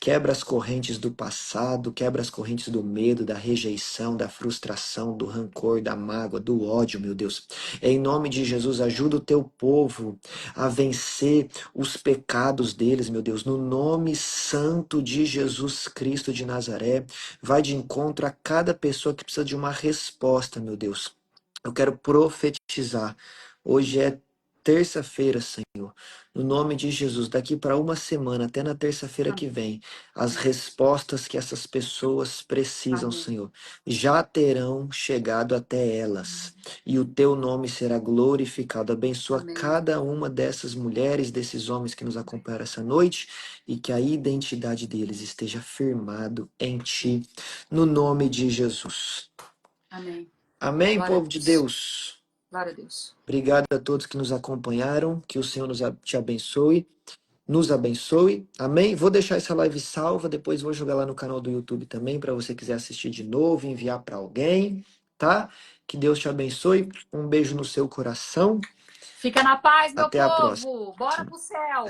Quebra as correntes do passado, quebra as correntes do medo, da rejeição, da frustração, do rancor, da mágoa, do ódio, meu Deus. Em nome de Jesus, ajuda o teu povo a vencer os pecados deles, meu Deus, no nome santo de Jesus Cristo de Nazaré. Vai de encontro a cada pessoa que precisa de uma resposta, meu Deus. Eu quero profetizar. Hoje é terça-feira, Senhor. No nome de Jesus, daqui para uma semana, até na terça-feira que vem, as respostas que essas pessoas precisam, Amém. Senhor, já terão chegado até elas. E o teu nome será glorificado. Abençoa Amém. cada uma dessas mulheres, desses homens que nos acompanharam essa noite, e que a identidade deles esteja firmado em ti, no nome de Jesus. Amém. Amém, Glória a povo de Deus. Deus. Glória a Deus. Obrigado a todos que nos acompanharam. Que o Senhor te abençoe. Nos abençoe. Amém? Vou deixar essa live salva. Depois vou jogar lá no canal do YouTube também, para você quiser assistir de novo, enviar para alguém, tá? Que Deus te abençoe. Um beijo no seu coração. Fica na paz, meu Até a próxima. povo. Bora pro céu.